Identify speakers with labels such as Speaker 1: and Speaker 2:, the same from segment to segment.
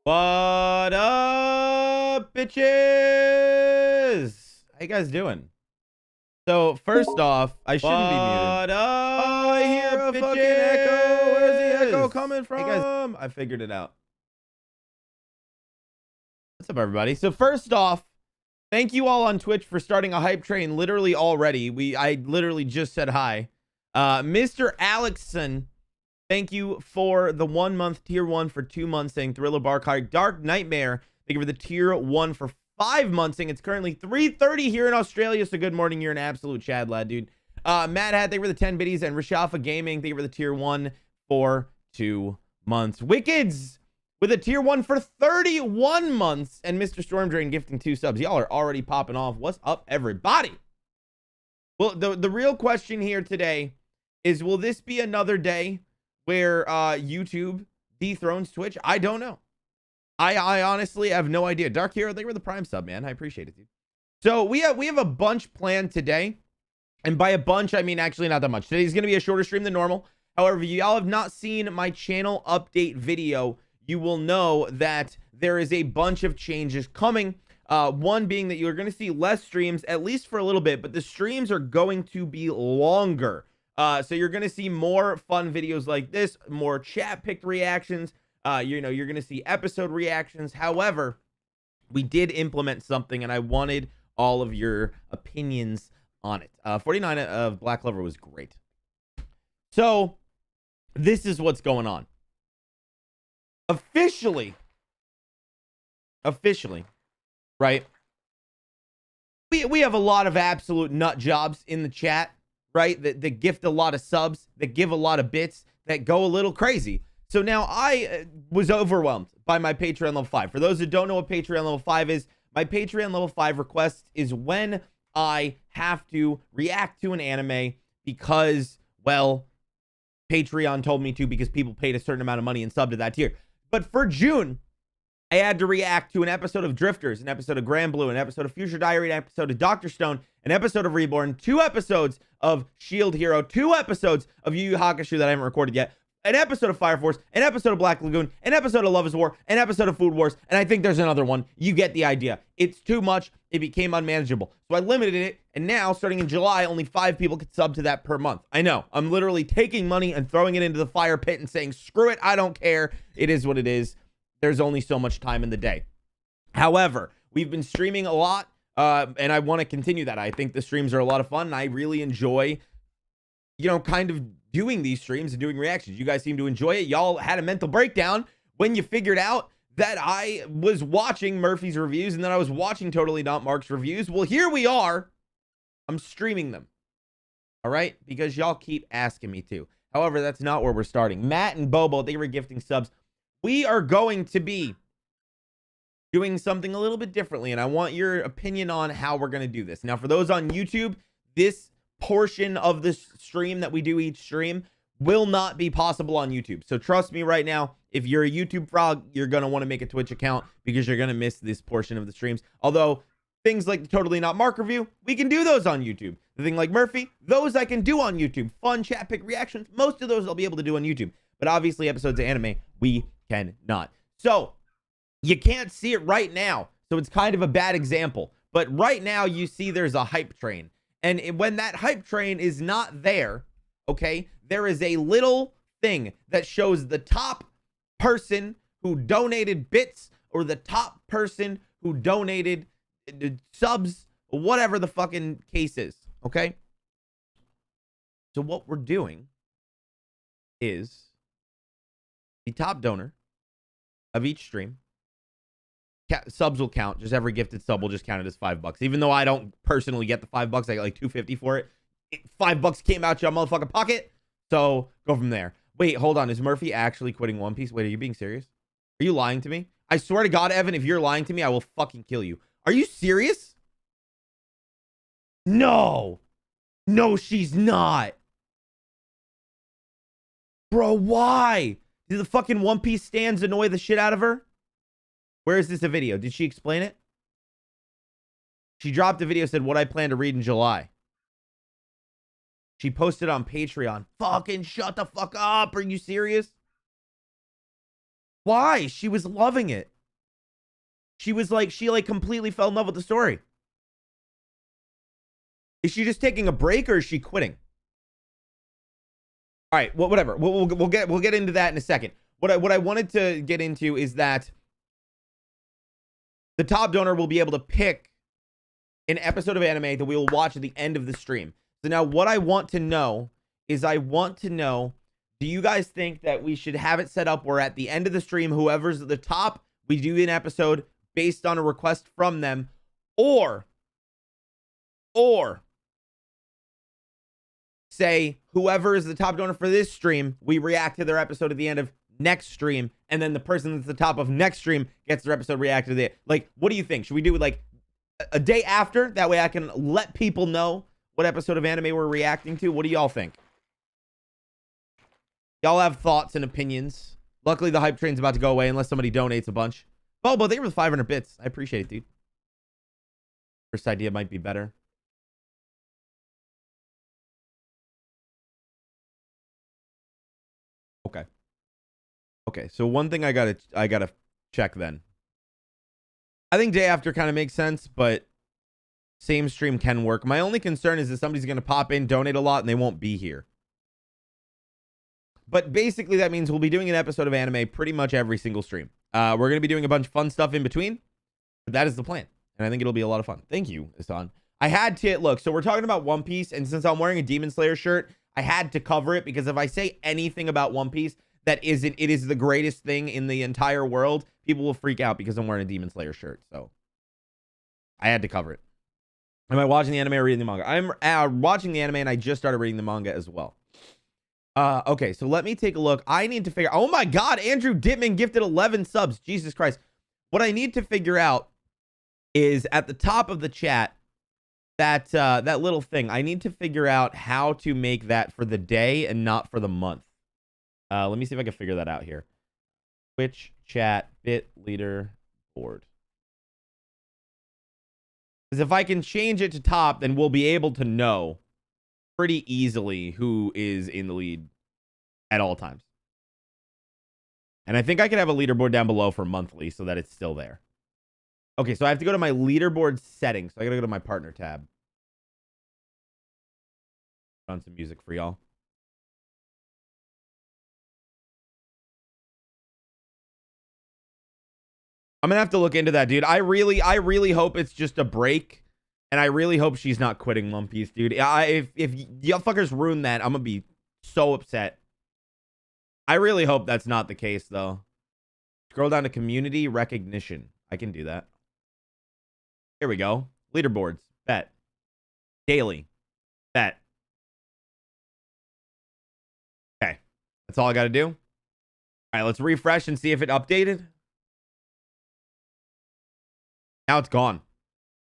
Speaker 1: What up, bitches? How you guys doing? So first off, I shouldn't be muted. What up?
Speaker 2: Oh, I hear a fucking echo. Where's the echo coming from?
Speaker 1: Hey guys, I figured it out. What's up, everybody? So first off, thank you all on Twitch for starting a hype train literally already. I literally just said hi. Mr. Alexson, thank you for the 1 month tier 1 for 2 months saying Thriller Bar card. Dark Nightmare, thank you for the tier 1 for 5 months saying it's currently 3:30 here in Australia. So good morning, you're an absolute Chad lad, dude. Matt Hat, thank you for the 10 biddies, and Rashafa Gaming, thank you for the tier 1 for 2 months. Wickeds with a tier 1 for 31 months, and Mr. Storm Drain gifting 2 subs. Y'all are already popping off. What's up, everybody? Well, the real question here today is, will this be another day where YouTube dethrones Twitch? I don't know. I honestly have no idea. Dark Hero, thank you for the Prime sub, man. I appreciate it, dude. So we have a bunch planned today. And by a bunch, I mean actually not that much. Today's going to be a shorter stream than normal. However, y'all have not seen my channel update video, you will know that there is a bunch of changes coming. One being that you're going to see less streams, at least for a little bit, but the streams are going to be longer. So you're going to see more fun videos like this, more chat picked reactions. You're going to see episode reactions. However, we did implement something and I wanted all of your opinions on it. 49 of Black Clover was great. So this is what's going on. Officially, right? We have a lot of absolute nut jobs in the chat, right? That gift a lot of subs, that give a lot of bits, that go a little crazy. So now I was overwhelmed by my Patreon level 5. For those who don't know what Patreon level 5 is, my Patreon level 5 request is when I have to react to an anime because, well, Patreon told me to, because people paid a certain amount of money and subbed to that tier. But for June, I had to react to an episode of Drifters, an episode of Grand Blue, an episode of Future Diary, an episode of Dr. Stone, an episode of Reborn, 2 episodes of Shield Hero, 2 episodes of Yu Yu Hakusho that I haven't recorded yet, an episode of Fire Force, an episode of Black Lagoon, an episode of Love is War, an episode of Food Wars, and I think there's another one. You get the idea. It's too much. It became unmanageable. So I limited it, and now, starting in July, only 5 people could sub to that per month. I know. I'm literally taking money and throwing it into the fire pit and saying, screw it, I don't care. It is what it is. There's only so much time in the day. However, we've been streaming a lot, and I want to continue that. I think the streams are a lot of fun, and I really enjoy, kind of doing these streams and doing reactions. You guys seem to enjoy it. Y'all had a mental breakdown when you figured out that I was watching Murphy's reviews and then I was watching Totally Not Mark's reviews. Well, here we are. I'm streaming them. All right? Because y'all keep asking me to. However, that's not where we're starting. Matt and Bobo, they were gifting subs. We are going to be doing something a little bit differently, and I want your opinion on how we're going to do this. Now, for those on YouTube, this portion of this stream that we do each stream will not be possible on YouTube. So trust me right now, if you're a YouTube frog, you're going to want to make a Twitch account because you're going to miss this portion of the streams. Although things like the Totally Not Mark review, we can do those on YouTube. The thing like Murphy, those I can do on YouTube. Fun chat pick reactions, most of those I'll be able to do on YouTube. But obviously episodes of anime, we cannot. So you can't see it right now. So it's kind of a bad example. But right now you see there's a hype train. And when that hype train is not there, okay, there is a little thing that shows the top person who donated bits or the top person who donated subs, whatever the fucking case is, okay? So what we're doing is the top donor of each stream, subs will count. Just every gifted sub will just count it as $5. Even though I don't personally get the $5, I got like $2.50 for it. $5 came out your motherfucking pocket. So go from there. Wait, hold on. Is Murphy actually quitting One Piece? Wait, are you being serious? Are you lying to me? I swear to God, Evan, if you're lying to me, I will fucking kill you. Are you serious? No. No, she's not. Bro, why? Did the fucking One Piece stands annoy the shit out of her? Where is this a video? Did she explain it? She dropped a video, said what I plan to read in July. She posted on Patreon. Fucking shut the fuck up. Are you serious? Why? She was loving it. She completely fell in love with the story. Is she just taking a break or is she quitting? All right, well, whatever. We'll get into that in a second. What I wanted to get into is that the top donor will be able to pick an episode of anime that we will watch at the end of the stream. So now what I want to know is do you guys think that we should have it set up where at the end of the stream, whoever's at the top, we do an episode based on a request from them, or say whoever is the top donor for this stream, we react to their episode at the end of next stream, and then the person that's the top of next stream gets their episode reacted to the, like, what do you think? Should we do it like a day after? That way I can let people know what episode of anime we're reacting to. What do y'all think? Y'all have thoughts and opinions. Luckily, the hype train's about to go away unless somebody donates a bunch. Oh, but they were 500 bits. I appreciate it, dude. First idea might be better. Okay, so one thing I gotta check then. I think day after kind of makes sense, but same stream can work. My only concern is that somebody's gonna pop in, donate a lot, and they won't be here. But basically, that means we'll be doing an episode of anime pretty much every single stream. We're gonna be doing a bunch of fun stuff in between, but that is the plan, and I think it'll be a lot of fun. Thank you, Isan. I had to look. So we're talking about One Piece, and since I'm wearing a Demon Slayer shirt, I had to cover it because if I say anything about One Piece that isn't, it is the greatest thing in the entire world, people will freak out because I'm wearing a Demon Slayer shirt. So I had to cover it. Am I watching the anime or reading the manga? I'm watching the anime, and I just started reading the manga as well. Okay, so let me take a look. I need to figure, oh my God, Andrew Dittman gifted 11 subs. Jesus Christ. What I need to figure out is at the top of the chat, that little thing. I need to figure out how to make that for the day and not for the month. Let me see if I can figure that out here. Twitch chat bit leader board. Because if I can change it to top, then we'll be able to know pretty easily who is in the lead at all times. And I think I could have a leaderboard down below for monthly so that it's still there. Okay, so I have to go to my leaderboard settings. So I gotta go to my partner tab. Put on some music for y'all. I'm gonna have to look into that, dude. I really hope it's just a break, and I really hope she's not quitting One Piece, dude. If y'all fuckers ruin that, I'm gonna be so upset. I really hope that's not the case, though. Scroll down to community recognition. I can do that. Here we go. Leaderboards. Bet. Daily. Bet. Okay. That's all I got to do. All right, let's refresh and see if it updated. Now it's gone.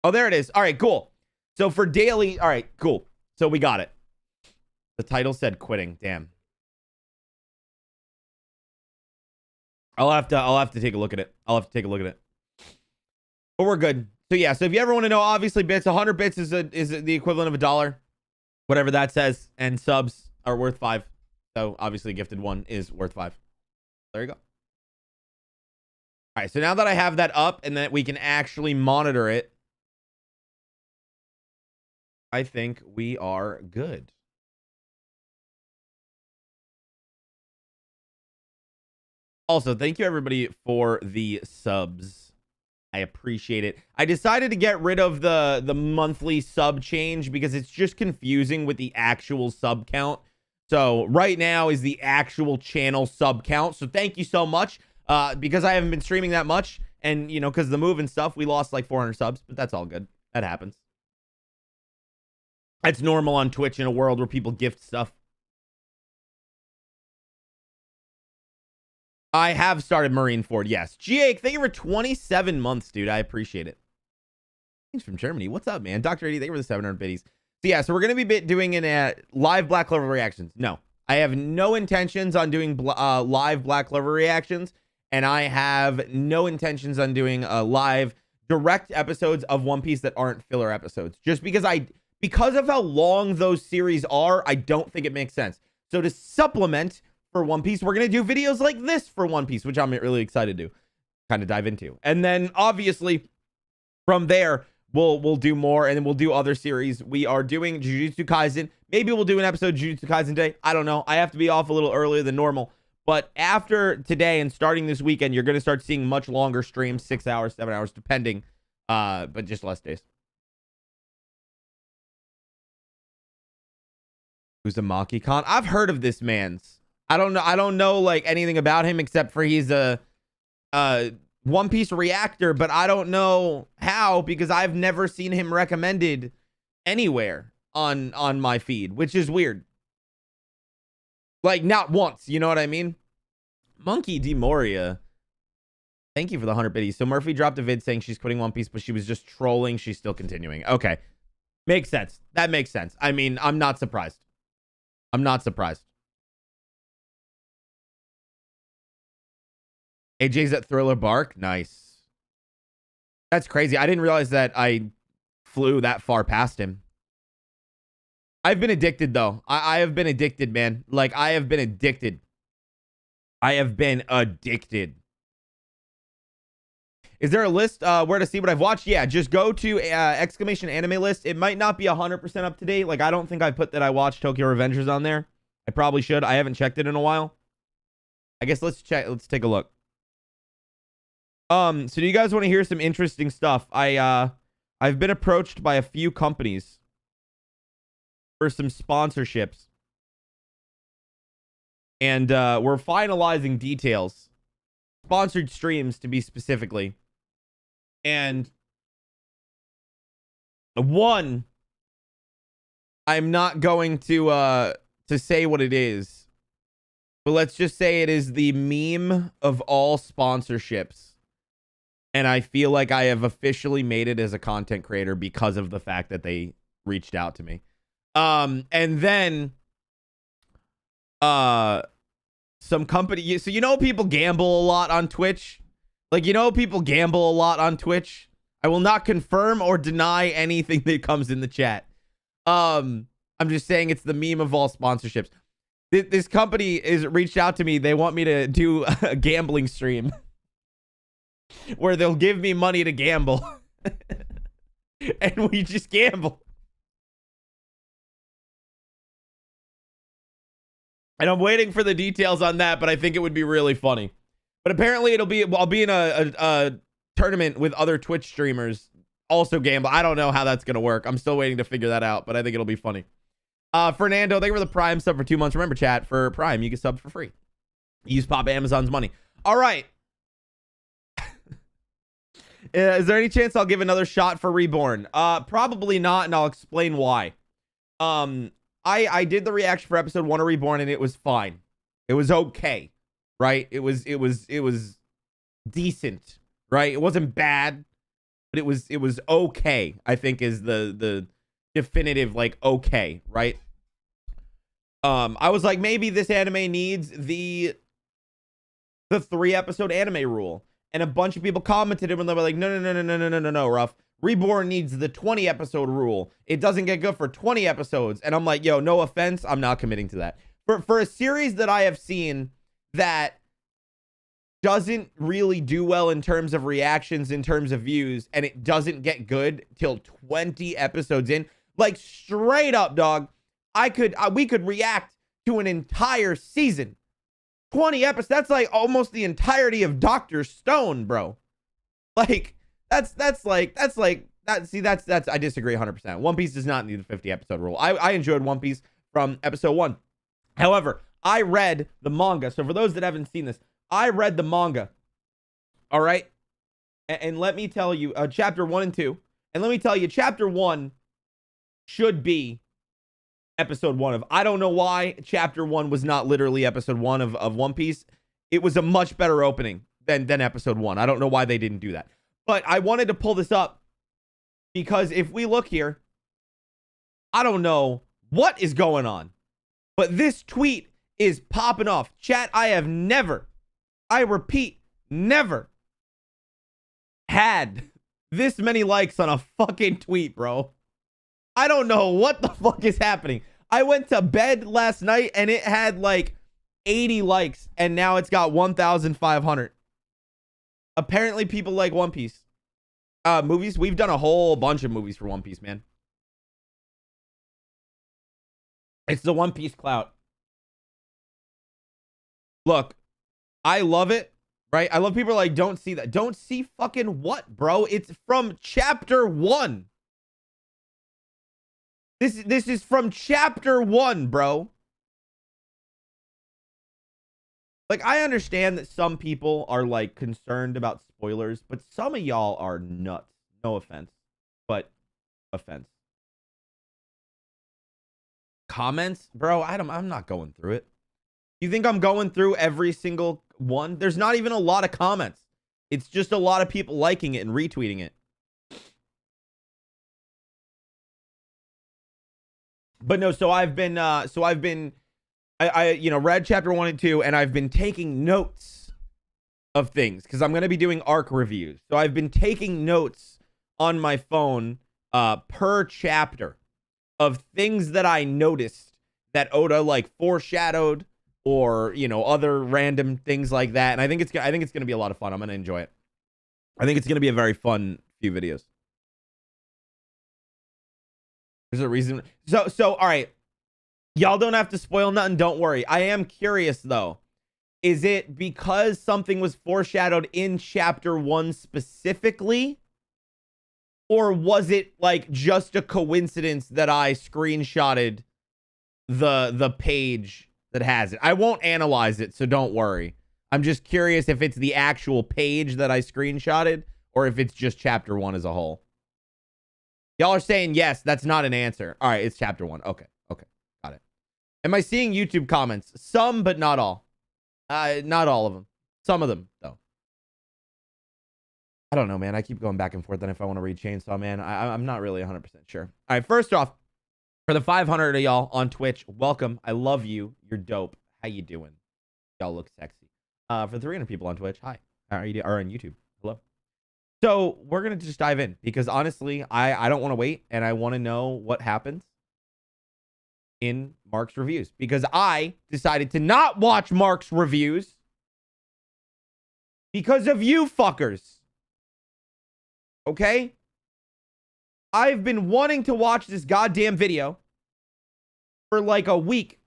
Speaker 1: Oh, there it is. All right, cool. So for daily, all right, cool. So we got it. The title said quitting. Damn. I'll have to take a look at it. But we're good. So yeah, so if you ever want to know, obviously bits, 100 bits is the equivalent of $1. Whatever that says, and subs are worth 5. So obviously gifted one is worth 5. There you go. All right, so now that I have that up and that we can actually monitor it, I think we are good. Also, thank you everybody for the subs. I appreciate it. I decided to get rid of the monthly sub change because it's just confusing with the actual sub count. So right now is the actual channel sub count. So thank you so much. Because I haven't been streaming that much, and you know, because of the move and stuff, we lost like 400 subs, but that's all good. That happens. It's normal on Twitch in a world where people gift stuff. I have started Marineford, yes. Jake, thank you for 27 months, dude. I appreciate it. Thanks from Germany. What's up, man? Dr. 80, thank you for the 700 biddies. So yeah, so we're going to be doing an live Black Clover reactions. No, I have no intentions on doing live Black Clover reactions. And I have no intentions on doing live direct episodes of One Piece that aren't filler episodes. Just because of how long those series are, I don't think it makes sense. So to supplement for One Piece. We're going to do videos like this for One Piece, which I'm really excited to kind of dive into. And then obviously from there, we'll do more, and then we'll do other series. We are doing Jujutsu Kaisen. Maybe we'll do an episode of Jujutsu Kaisen day. I don't know. I have to be off a little earlier than normal. But after today and starting this weekend, you're going to start seeing much longer streams, 6 hours, 7 hours, depending. But just less days. Who's a Maki-Kon? I've heard of this man's. I don't know like anything about him except for he's a One Piece reactor, but I don't know how because I've never seen him recommended anywhere on my feed, which is weird. Like not once, you know what I mean? Monkey D Moria. Thank you for the 100 biddies. So Murphy dropped a vid saying she's quitting One Piece, but she was just trolling. She's still continuing. Okay. Makes sense. That makes sense. I mean, I'm not surprised. I'm not surprised. AJ's at Thriller Bark. Nice. That's crazy. I didn't realize that I flew that far past him. I've been addicted, though. I have been addicted, man. Like, I have been addicted. I have been addicted. Is there a list where to see what I've watched? Yeah, just go to exclamation anime list. It might not be 100% up to date. Like, I don't think I put that I watched Tokyo Revengers on there. I probably should. I haven't checked it in a while. I guess let's check. Let's take a look. So do you guys want to hear some interesting stuff? I've been approached by a few companies for some sponsorships. And we're finalizing details. Sponsored streams, to be specifically. And one, I'm not going to say what it is. But let's just say it is the meme of all sponsorships. And I feel like I have officially made it as a content creator because of the fact that they reached out to me. And then some company, so you know people gamble a lot on Twitch? Like, you know people gamble a lot on Twitch? I will not confirm or deny anything that comes in the chat. I'm just saying it's the meme of all sponsorships. This company is reached out to me. They want me to do a gambling stream where they'll give me money to gamble. And we just gamble. And I'm waiting for the details on that, but I think it would be really funny. But apparently I'll be in a tournament with other Twitch streamers, also gamble. I don't know how that's going to work. I'm still waiting to figure that out, but I think it'll be funny. Fernando, thank you for the Prime sub for 2 months. Remember, chat, for Prime, you can sub for free. Use Pop Amazon's money. All right. Is there any chance I'll give another shot for Reborn? Probably not, and I'll explain why. I did the reaction for episode 1 of Reborn, and it was fine. It was okay, right? It was decent, right? It wasn't bad, but it was okay. I think is the definitive, like, okay, right? I was like, maybe this anime needs the 3-episode anime rule. And a bunch of people commented it when they were like, no, Ruff. Reborn needs the 20-episode rule. It doesn't get good for 20 episodes. And I'm like, yo, no offense, I'm not committing to that. For a series that I have seen that doesn't really do well in terms of reactions, in terms of views, and it doesn't get good till 20 episodes in, like straight up, dog, we could react to an entire season. 20 episodes, that's like almost the entirety of Dr. Stone, bro. Like, that's I disagree 100%. One Piece does not need the 50 episode rule. I enjoyed One Piece from episode 1. However, I read the manga. So for those that haven't seen this, I read the manga. All right. And let me tell you, chapter 1 and 2. And let me tell you, chapter 1 should be episode 1 of. I don't know why chapter 1 was not literally episode 1 of One Piece. It was a much better opening than episode 1. I don't know why they didn't do that. But I wanted to pull this up because if we look here, I don't know what is going on, but this tweet is popping off. Chat, I have never, I repeat, never had this many likes on a fucking tweet, bro. I don't know what the fuck is happening. I went to bed last night and it had like 80 likes, and now it's got 1,500. Apparently, people like One Piece. Movies, we've done a whole bunch of movies for One Piece, man. It's the One Piece clout. Look, I love it, right? I love people like, don't see that. Don't see fucking what, bro? It's from chapter 1. This is from chapter 1, bro. Like, I understand that some people are, like, concerned about spoilers, but some of y'all are nuts. No offense, but offense. Comments? Bro, I'm not going through it. You think I'm going through every single one? There's not even a lot of comments. It's just a lot of people liking it and retweeting it. But no, so I've been you know, read chapter 1 and 2, and I've been taking notes of things because I'm going to be doing arc reviews. So I've been taking notes on my phone per chapter of things that I noticed that Oda like foreshadowed, or, you know, other random things like that. And I think it's going to be a lot of fun. I'm going to enjoy it. I think it's going to be a very fun few videos. There's a reason. So all right. Y'all don't have to spoil nothing. Don't worry. I am curious, though. Is it because something was foreshadowed in chapter 1 specifically? Or was it like just a coincidence that I screenshotted the page that has it? I won't analyze it, so don't worry. I'm just curious if it's the actual page that I screenshotted or if it's just chapter 1 as a whole. Y'all are saying yes, that's not an answer. All right, it's chapter 1. Okay. Got it. Am I seeing YouTube comments? Some, but not all. Not all of them. Some of them, though. I don't know, man. I keep going back and forth on if I want to read Chainsaw Man. I'm not really 100% sure. All right, first off, for the 500 of y'all on Twitch, welcome. I love you. You're dope. How you doing? Y'all look sexy. For the 300 people on Twitch, hi. How are you? Or on YouTube, hello. So we're going to just dive in because honestly, I don't want to wait, and I want to know what happens in Mark's reviews because I decided to not watch Mark's reviews because of you fuckers. Okay? I've been wanting to watch this goddamn video for like a week,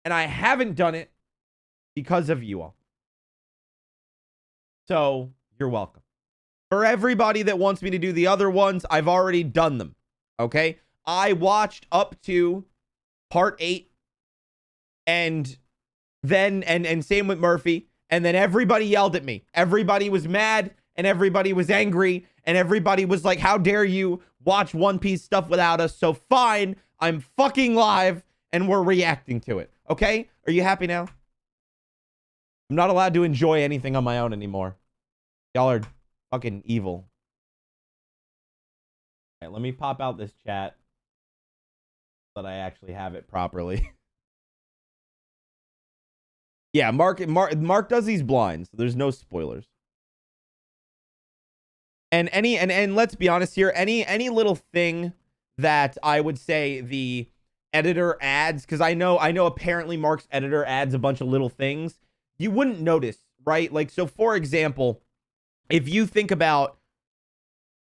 Speaker 1: and I haven't done it because of you all. So you're welcome. For everybody that wants me to do the other ones, I've already done them. Okay? I watched up to part 8, and then and same with Murphy, and then everybody yelled at me. Everybody was mad, and everybody was angry, and everybody was like, how dare you watch One Piece stuff without us? So fine, I'm fucking live, and we're reacting to it. Okay? Are you happy now? I'm not allowed to enjoy anything on my own anymore. Y'all are fucking evil. All right, let me pop out this chat so that I actually have it properly. Yeah, Mark does these blind, so there's no spoilers. And let's be honest here, any little thing that I would say the editor adds, because I know apparently Mark's editor adds a bunch of little things you wouldn't notice, right? Like, so for example, if you think about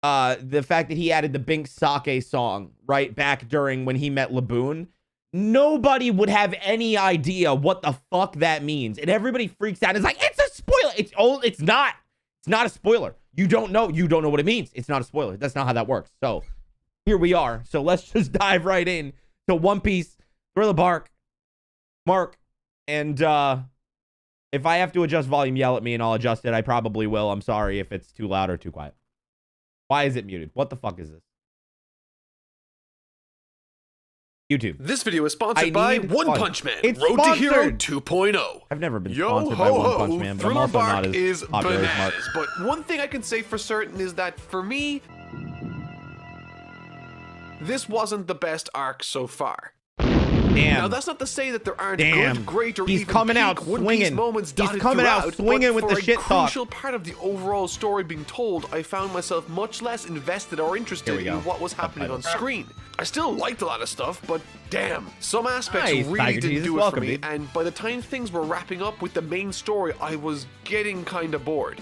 Speaker 1: the fact that he added the Bink Sake song right back during when he met Laboon, nobody would have any idea what the fuck that means, and everybody freaks out. It's like, it's a spoiler. It's not a spoiler. You don't know what it means. It's not a spoiler. That's not how that works. So here we are. So let's just dive right in to One Piece, Thriller Bark, Mark, and if I have to adjust volume, yell at me and I'll adjust it. I probably will. I'm sorry if it's too loud or too quiet. Why is it muted? What the fuck is this? YouTube.
Speaker 3: This video is sponsored by One Punch Man.
Speaker 1: It's
Speaker 3: Road
Speaker 1: sponsored.
Speaker 3: to Hero 2.0.
Speaker 1: I've never been sponsored by One Punch Man, but I'm also not as popular as Mark.
Speaker 3: But one thing I can say for certain is that for me, this wasn't the best arc so far.
Speaker 1: Damn.
Speaker 3: Now that's not to say that there aren't
Speaker 1: Damn.
Speaker 3: good, great, or
Speaker 1: He's
Speaker 3: even
Speaker 1: coming
Speaker 3: peak
Speaker 1: out
Speaker 3: One Piece
Speaker 1: swinging.
Speaker 3: moments
Speaker 1: He's
Speaker 3: dotted
Speaker 1: coming out
Speaker 3: throughout,
Speaker 1: swinging
Speaker 3: but
Speaker 1: with the
Speaker 3: for
Speaker 1: shit
Speaker 3: a
Speaker 1: talk.
Speaker 3: crucial part of the overall story being told, I found myself much less invested or interested in what was happening on screen. I still liked a lot of stuff, but damn, some aspects
Speaker 1: Nice,
Speaker 3: really
Speaker 1: Tiger
Speaker 3: didn't
Speaker 1: Jesus.
Speaker 3: do it
Speaker 1: Welcome,
Speaker 3: for me,
Speaker 1: dude.
Speaker 3: and by the time things were wrapping up with the main story, I was getting kinda bored.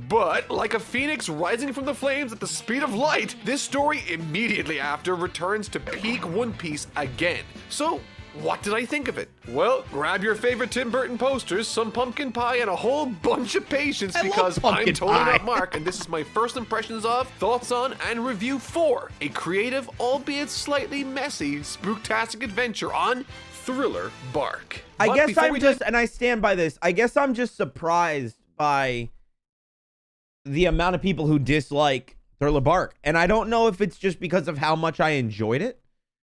Speaker 3: But, like a phoenix rising from the flames at the speed of light, this story immediately after returns to peak One Piece again. So, what did I think of it? Well, grab your favorite Tim Burton posters, some pumpkin pie, and a whole bunch of patience because I'm totally not Mark, and this is my first impressions of, thoughts on, and review for a creative, albeit slightly messy, spooktastic adventure on Thriller Bark.
Speaker 1: I
Speaker 3: But
Speaker 1: guess
Speaker 3: before
Speaker 1: I'm
Speaker 3: we
Speaker 1: just, and I stand by this, I guess I'm just surprised by the amount of people who dislike Thriller Bark. And I don't know if it's just because of how much I enjoyed it.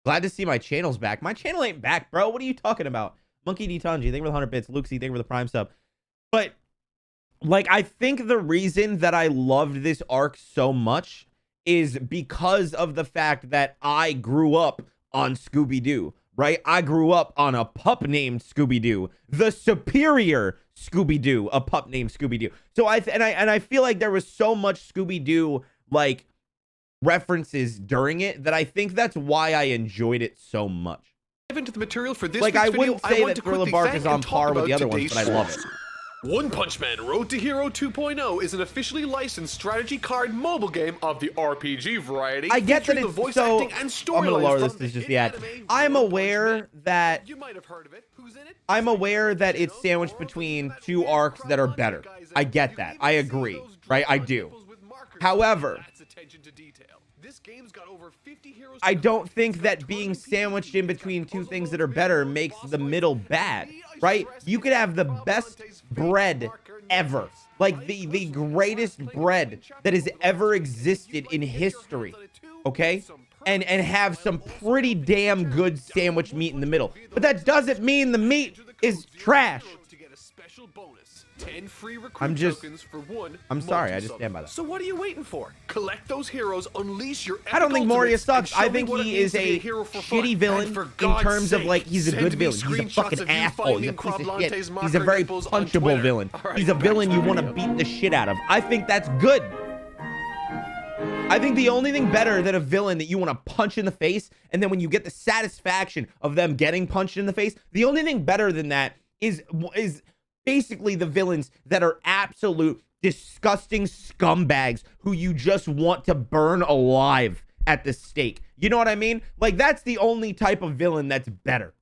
Speaker 1: Glad to see my channel's back. My channel ain't back, bro. What are you talking about? Monkey D. Tanji, thank you for the 100 bits. Luxie, thank you for the Prime sub. But, like, I think the reason that I loved this arc so much is because of the fact that I grew up on Scooby-Doo, right? I grew up on a pup named Scooby-Doo, the superior Scooby-Doo, a pup named Scooby-Doo. So I feel like there was so much Scooby-Doo like references during it that I think that's why I enjoyed it so much.
Speaker 3: Into the material for this
Speaker 1: like
Speaker 3: week's
Speaker 1: I wouldn't
Speaker 3: video,
Speaker 1: say
Speaker 3: want
Speaker 1: that
Speaker 3: to
Speaker 1: Thriller
Speaker 3: quickly
Speaker 1: Bark
Speaker 3: thank
Speaker 1: is on
Speaker 3: and talk
Speaker 1: par with the
Speaker 3: about
Speaker 1: other ones, but I
Speaker 3: today's
Speaker 1: love it.
Speaker 3: sponsor. One Punch Man Road to Hero 2.0 is an officially licensed strategy card mobile game of the RPG variety.
Speaker 1: I get that
Speaker 3: featuring
Speaker 1: it's
Speaker 3: the voice
Speaker 1: so.
Speaker 3: acting and
Speaker 1: I'm gonna
Speaker 3: storylines
Speaker 1: lower
Speaker 3: from
Speaker 1: this. This is just
Speaker 3: hit
Speaker 1: the ad.
Speaker 3: anime
Speaker 1: I'm
Speaker 3: One Punch
Speaker 1: aware
Speaker 3: Man.
Speaker 1: that
Speaker 3: You might have heard of it. Who's in it?
Speaker 1: I'm aware that it's sandwiched between two arcs that are better. I get that. I agree, right? I do. However, I don't think that being sandwiched in between two things that are better makes the middle bad, right? You could have the best bread ever, like the greatest bread that has ever existed in history, okay? And have some pretty damn good sandwich meat in the middle. But that doesn't mean the meat is trash.
Speaker 3: 10 free recruit
Speaker 1: I'm just,
Speaker 3: tokens for one
Speaker 1: I'm sorry, I
Speaker 3: multi-sub.
Speaker 1: just stand by that.
Speaker 3: So what are you waiting for? Collect those heroes, unleash your
Speaker 1: I don't think Moria sucks. I think
Speaker 3: he
Speaker 1: he is a shitty villain in terms of like he's a good villain. He's a fucking asshole. He's a piece of shit. He's a very punchable villain. He's a villain you want to beat the shit out of. I think that's good. I think the only thing better than a villain that you want to punch in the face, and then when you get the satisfaction of them getting punched in the face, the only thing better than that is basically the villains that are absolute disgusting scumbags who you just want to burn alive at the stake. You know what I mean? Like, that's the only type of villain that's better.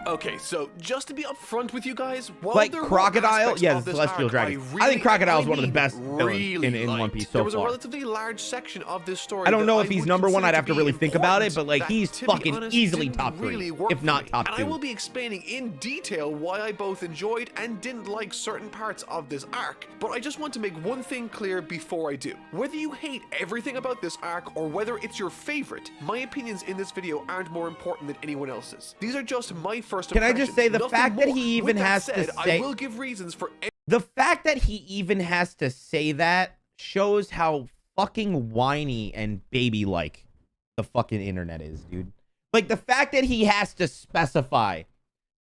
Speaker 3: Okay, so just to be upfront with you guys, while
Speaker 1: like
Speaker 3: there were
Speaker 1: Crocodile,
Speaker 3: aspects
Speaker 1: yeah,
Speaker 3: of this
Speaker 1: Celestial
Speaker 3: arc
Speaker 1: Dragon.
Speaker 3: I
Speaker 1: I think Crocodile is one of the
Speaker 3: mean
Speaker 1: best villains in One
Speaker 3: liked,
Speaker 1: Piece so
Speaker 3: there was
Speaker 1: far.
Speaker 3: a relatively large section of this story.
Speaker 1: I don't know
Speaker 3: that
Speaker 1: if he's
Speaker 3: would
Speaker 1: number one.
Speaker 3: consider
Speaker 1: I'd have to
Speaker 3: be
Speaker 1: really think about it,
Speaker 3: important,
Speaker 1: but like
Speaker 3: that,
Speaker 1: he's
Speaker 3: to be
Speaker 1: fucking
Speaker 3: honest,
Speaker 1: easily
Speaker 3: didn't
Speaker 1: top 3,
Speaker 3: really work
Speaker 1: if
Speaker 3: for
Speaker 1: not
Speaker 3: me.
Speaker 1: top
Speaker 3: And
Speaker 1: 2.
Speaker 3: I will be explaining in detail why I both enjoyed and didn't like certain parts of this arc. But I just want to make one thing clear before I do. Whether you hate everything about this arc or whether it's your favorite, my opinions in this video aren't more important than anyone else's. These are just my first
Speaker 1: Can I
Speaker 3: impressions.
Speaker 1: just say the
Speaker 3: Nothing
Speaker 1: fact that
Speaker 3: more.
Speaker 1: he even
Speaker 3: With that
Speaker 1: has
Speaker 3: said,
Speaker 1: to say
Speaker 3: I will give reasons for
Speaker 1: the fact that he even has to say that shows how fucking whiny and baby-like the fucking internet is, dude. Like, the fact that he has to specify,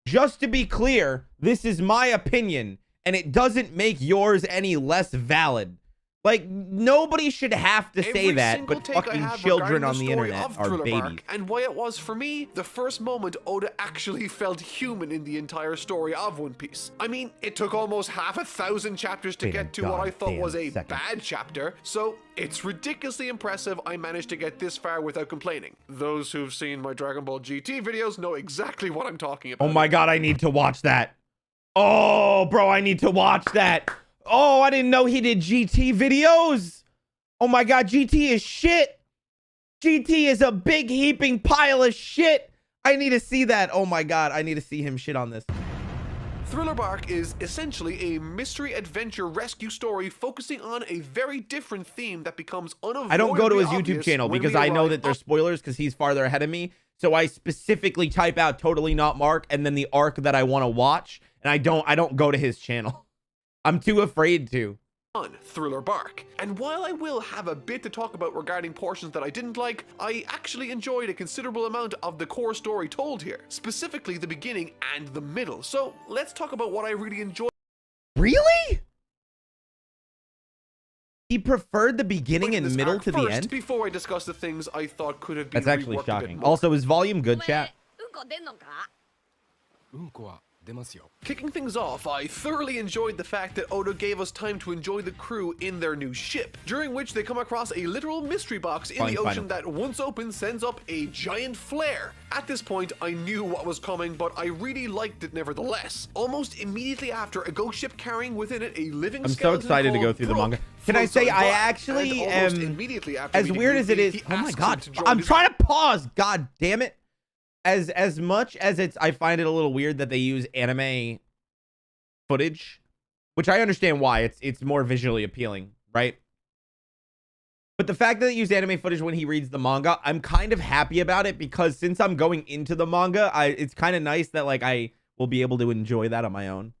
Speaker 1: just to be clear, this is my opinion, and it doesn't make yours any less valid. Like, nobody should have to say that, but fucking children on the internet are babies.
Speaker 3: And why it was for me, the first moment Oda actually felt human in the entire story of One Piece. I mean, it took almost half 1,000 chapters to get to what I thought was a bad chapter, so it's ridiculously impressive I managed to get this far without complaining. Those who've seen my Dragon Ball GT videos know exactly what I'm talking about.
Speaker 1: Oh my god, I need to watch that. Oh, bro, I need to watch that. Oh, I didn't know he did GT videos. Oh my god, GT is shit. GT is a big heaping pile of shit. I need to see that. Oh my god, I need to see him shit on this.
Speaker 3: Thriller Bark is essentially a mystery adventure rescue story focusing on a very different theme that becomes unavoidably
Speaker 1: I don't go to his YouTube
Speaker 3: obvious
Speaker 1: channel
Speaker 3: when
Speaker 1: because
Speaker 3: we
Speaker 1: I know
Speaker 3: arrive
Speaker 1: that there's spoilers because he's farther ahead of me. So I specifically type out Totally Not Mark and then the arc that I want to watch, and I don't go to his channel. I'm too afraid to.
Speaker 3: on Thriller Bark. And while I will have a bit to talk about regarding portions that I didn't like, I actually enjoyed a considerable amount of the core story told here, specifically the beginning and the middle. So let's talk about what I really enjoyed.
Speaker 1: Really? He preferred the beginning and middle to the end?
Speaker 3: Before I discuss the things I thought could have been
Speaker 1: That's actually
Speaker 3: reworked a bit
Speaker 1: shocking.
Speaker 3: more.
Speaker 1: Also, is volume good, chat?
Speaker 3: Kicking things off, I thoroughly enjoyed the fact that Oda gave us time to enjoy the crew in their new ship, during which they come across a literal mystery box in the ocean that, once opened, sends up a giant flare. At this point, I knew what was coming, but I really liked it nevertheless. Almost immediately after, a ghost ship carrying within it a living
Speaker 1: I'm so
Speaker 3: skeleton
Speaker 1: excited to go
Speaker 3: called
Speaker 1: through the
Speaker 3: Brooke
Speaker 1: manga. Can I say I actually am, as weird as it is, oh my god, I'm trying to pause, god damn it. As much as I find it a little weird that they use anime footage, which I understand why, it's more visually appealing, right? But the fact that they use anime footage when he reads the manga, I'm kind of happy about it, because since I'm going into the manga, it's kind of nice that like I will be able to enjoy that on my own.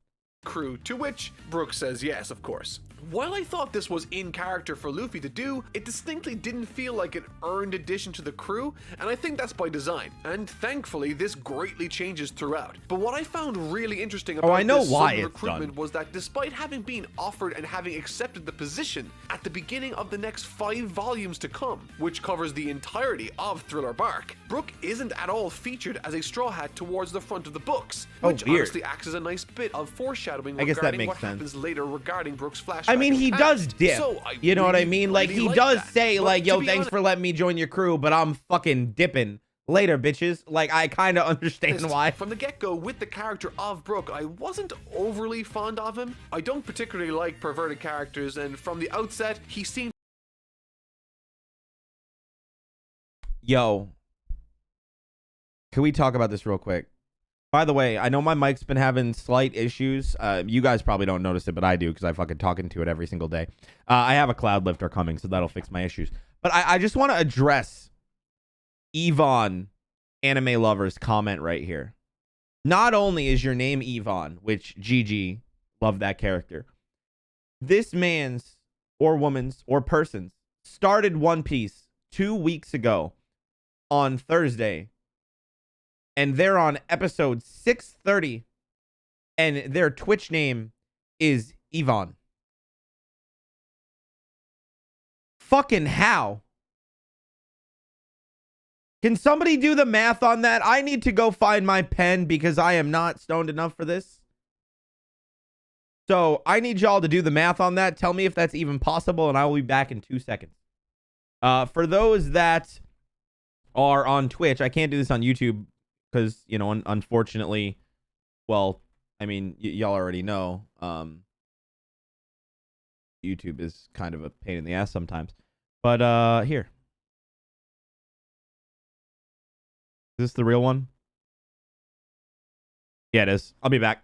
Speaker 3: Crew, to which Brooke says yes, of course. While I thought this was in character for Luffy to do, it distinctly didn't feel like an earned addition to the crew, and I think that's by design. And thankfully, this greatly changes throughout. But what I found really interesting about this sudden recruitment was that despite having been offered and having accepted the position, at the beginning of the next 5 volumes to come, which covers the entirety of Thriller Bark, Brooke isn't at all featured as a Straw Hat towards the front of the books, which honestly acts as a nice bit of foreshadowing regarding what happens later regarding Brooke's flashback.
Speaker 1: I mean, he does dip. You know what I mean? Like, he does say, like, yo, thanks for letting me join your crew, but I'm fucking dipping later, bitches. Like, I kind of understand why.
Speaker 3: From the get-go, with the character of Brooke, I wasn't overly fond of him. I don't particularly like perverted characters, and from the outset, he seemed...
Speaker 1: Yo. Can we talk about this real quick? By the way, I know my mic's been having slight issues. You guys probably don't notice it, but I do, because I fucking talk into it every single day. I have a cloud lifter coming, so that'll fix my issues. But I just want to address Yvonne, anime lovers, comment right here. Not only is your name Yvonne, which GG, love that character. This man's, or woman's, or person's, started One Piece 2 weeks ago on Thursday. And they're on episode 630, and their Twitch name is Yvonne. Fucking how? Can somebody do the math on that? I need to go find my pen because I am not stoned enough for this. So I need y'all to do the math on that. Tell me if that's even possible, and I will be back in 2 seconds. For those that are on Twitch, I can't do this on YouTube, because, you know, unfortunately, well, I mean, y'all already know, YouTube is kind of a pain in the ass sometimes. But, here. Is this the real one? Yeah, it is. I'll be back.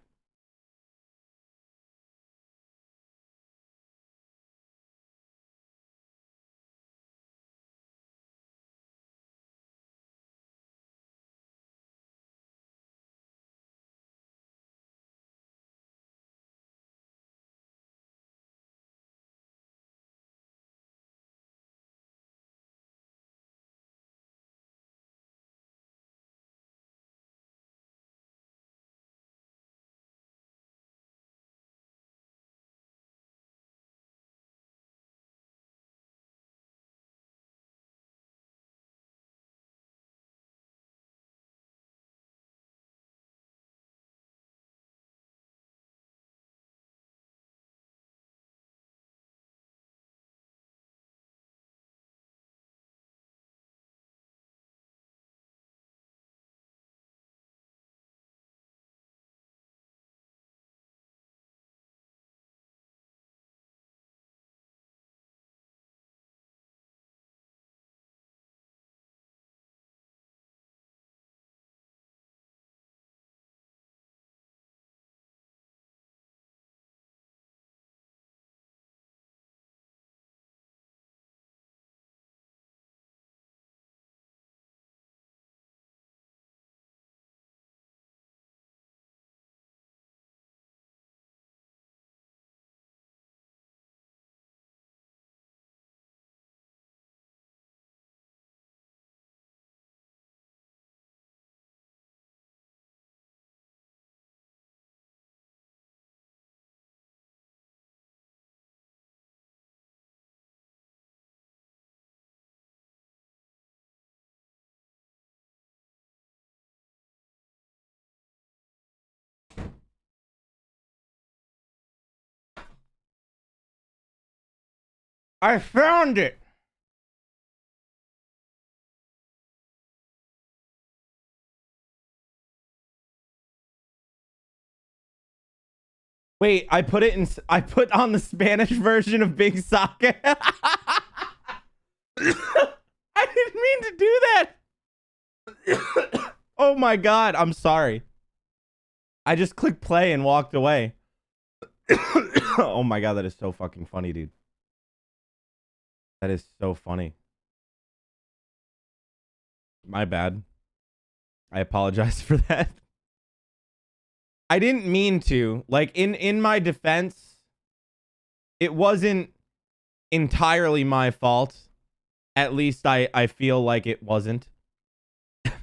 Speaker 1: I found it. Wait, I put on the Spanish version of Big Sake. I didn't mean to do that. Oh my god, I'm sorry. I just clicked play and walked away. Oh my god, that is so fucking funny, dude. That is so funny. My bad. I apologize for that. I didn't mean to. Like, in my defense, it wasn't entirely my fault. At least I feel like it wasn't.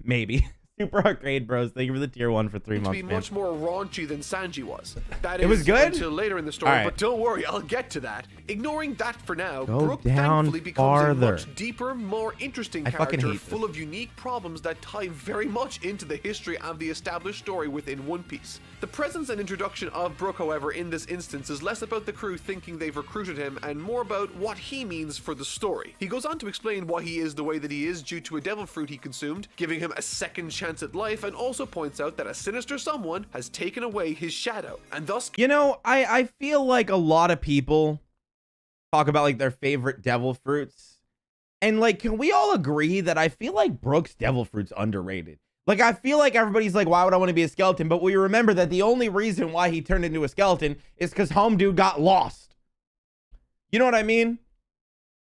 Speaker 1: Maybe. Super Arcade Bros, thank you for the tier 1 for 3 months.
Speaker 3: To be much more raunchy than Sanji was. That is
Speaker 1: it was good
Speaker 3: until later in the story,
Speaker 1: right.
Speaker 3: But don't worry, I'll get to that. Ignoring that for now,
Speaker 1: Go
Speaker 3: Brook
Speaker 1: down
Speaker 3: thankfully becomes
Speaker 1: farther.
Speaker 3: a much deeper, more interesting character full of unique problems that tie very much into the history of the established story within One Piece. The presence and introduction of Brook, however, in this instance is less about the crew thinking they've recruited him and more about what he means for the story. He goes on to explain why he is the way that he is due to a devil fruit he consumed, giving him a second chance at life, and also points out that a sinister someone has taken away his shadow, and thus...
Speaker 1: You know, I feel like a lot of people talk about, like, their favorite devil fruits. And, like, can we all agree that I feel like Brook's devil fruit's underrated? Like, I feel like everybody's like, why would I want to be a skeleton? But we remember that the only reason why he turned into a skeleton is because Home Dude got lost. You know what I mean?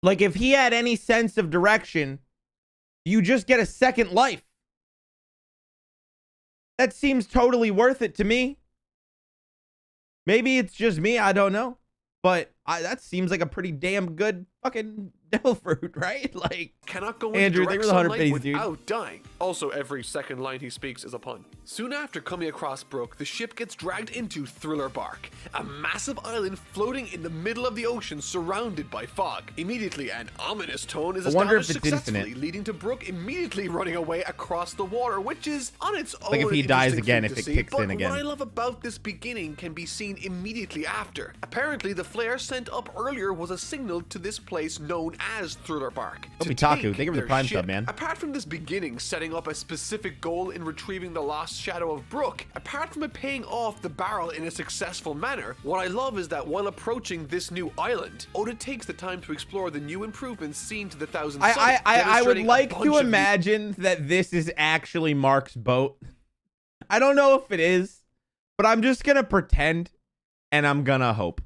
Speaker 1: Like, if he had any sense of direction, you just get a second life. That seems totally worth it to me. Maybe it's just me, I don't know. But that seems like a pretty damn good fucking devil fruit, right? Like,
Speaker 3: cannot go
Speaker 1: Andrew,
Speaker 3: into
Speaker 1: they were
Speaker 3: direct
Speaker 1: the 100
Speaker 3: sunlight
Speaker 1: pennies,
Speaker 3: without
Speaker 1: dude.
Speaker 3: dying. Also, every second line he speaks is a pun. Soon after coming across Brook, the ship gets dragged into Thriller Bark, a massive island floating in the middle of the ocean surrounded by fog. Immediately, an ominous tone is established successfully, leading to Brook immediately running away across the water, which is on its own.
Speaker 1: Like if he dies again, if it
Speaker 3: see,
Speaker 1: kicks
Speaker 3: but
Speaker 1: in again.
Speaker 3: What I love about this beginning can be seen immediately after. Apparently, the flare sent up earlier was a signal to this place known as Thriller Bark.
Speaker 1: Obitaku, thank you for the Prime sub, man.
Speaker 3: Apart from this beginning setting up a specific goal in retrieving the lost shadow of Brook, apart from it paying off the barrel in a successful manner, what I love is that while approaching this new island, Oda takes the time to explore the new improvements seen to the Thousand Suns.
Speaker 1: I would like to imagine that this is actually Mark's boat. I don't know if it is, but I'm just gonna pretend and I'm gonna hope.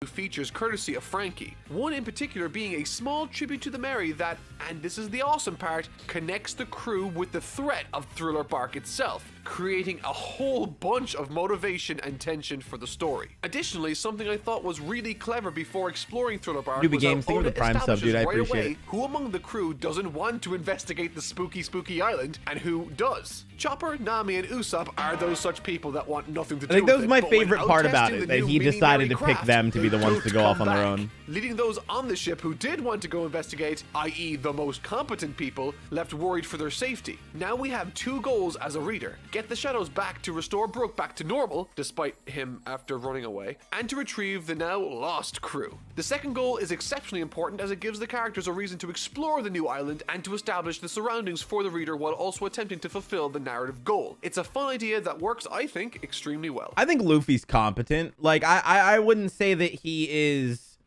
Speaker 3: Features courtesy of Frankie, one in particular being a small tribute to the Mary that, and this is the awesome part, connects the crew with the threat of Thriller Bark itself, creating a whole bunch of motivation and tension for the story. Additionally, something I thought was really clever before exploring Thriller Bark was how Oda establishes right away who among the crew doesn't want to investigate the spooky island and who does. Chopper, Nami, and Usopp are those such people that want nothing to do with it.
Speaker 1: I think that was my favorite part about it, that he decided to pick them to be the ones to go off on their own.
Speaker 3: Leading those on the ship who did want to go investigate, i.e. the most competent people, left worried for their safety. Now we have two goals as a reader. Get the shadows back to restore Brook back to normal, despite him after running away, and to retrieve the now lost crew. The second goal is exceptionally important as it gives the characters a reason to explore the new island and to establish the surroundings for the reader while also attempting to fulfill the narrative goal. It's a fun idea that works, I think, extremely well.
Speaker 1: I think Luffy's competent. Like, I wouldn't say that he is,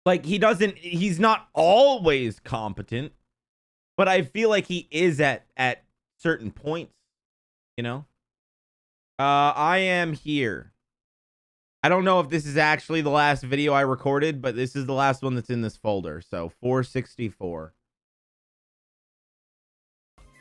Speaker 1: like, he's not always competent, but I feel like he is at certain points, you know? I am here. I don't know if this is actually the last video I recorded, but this is the last one that's in this folder. So 464.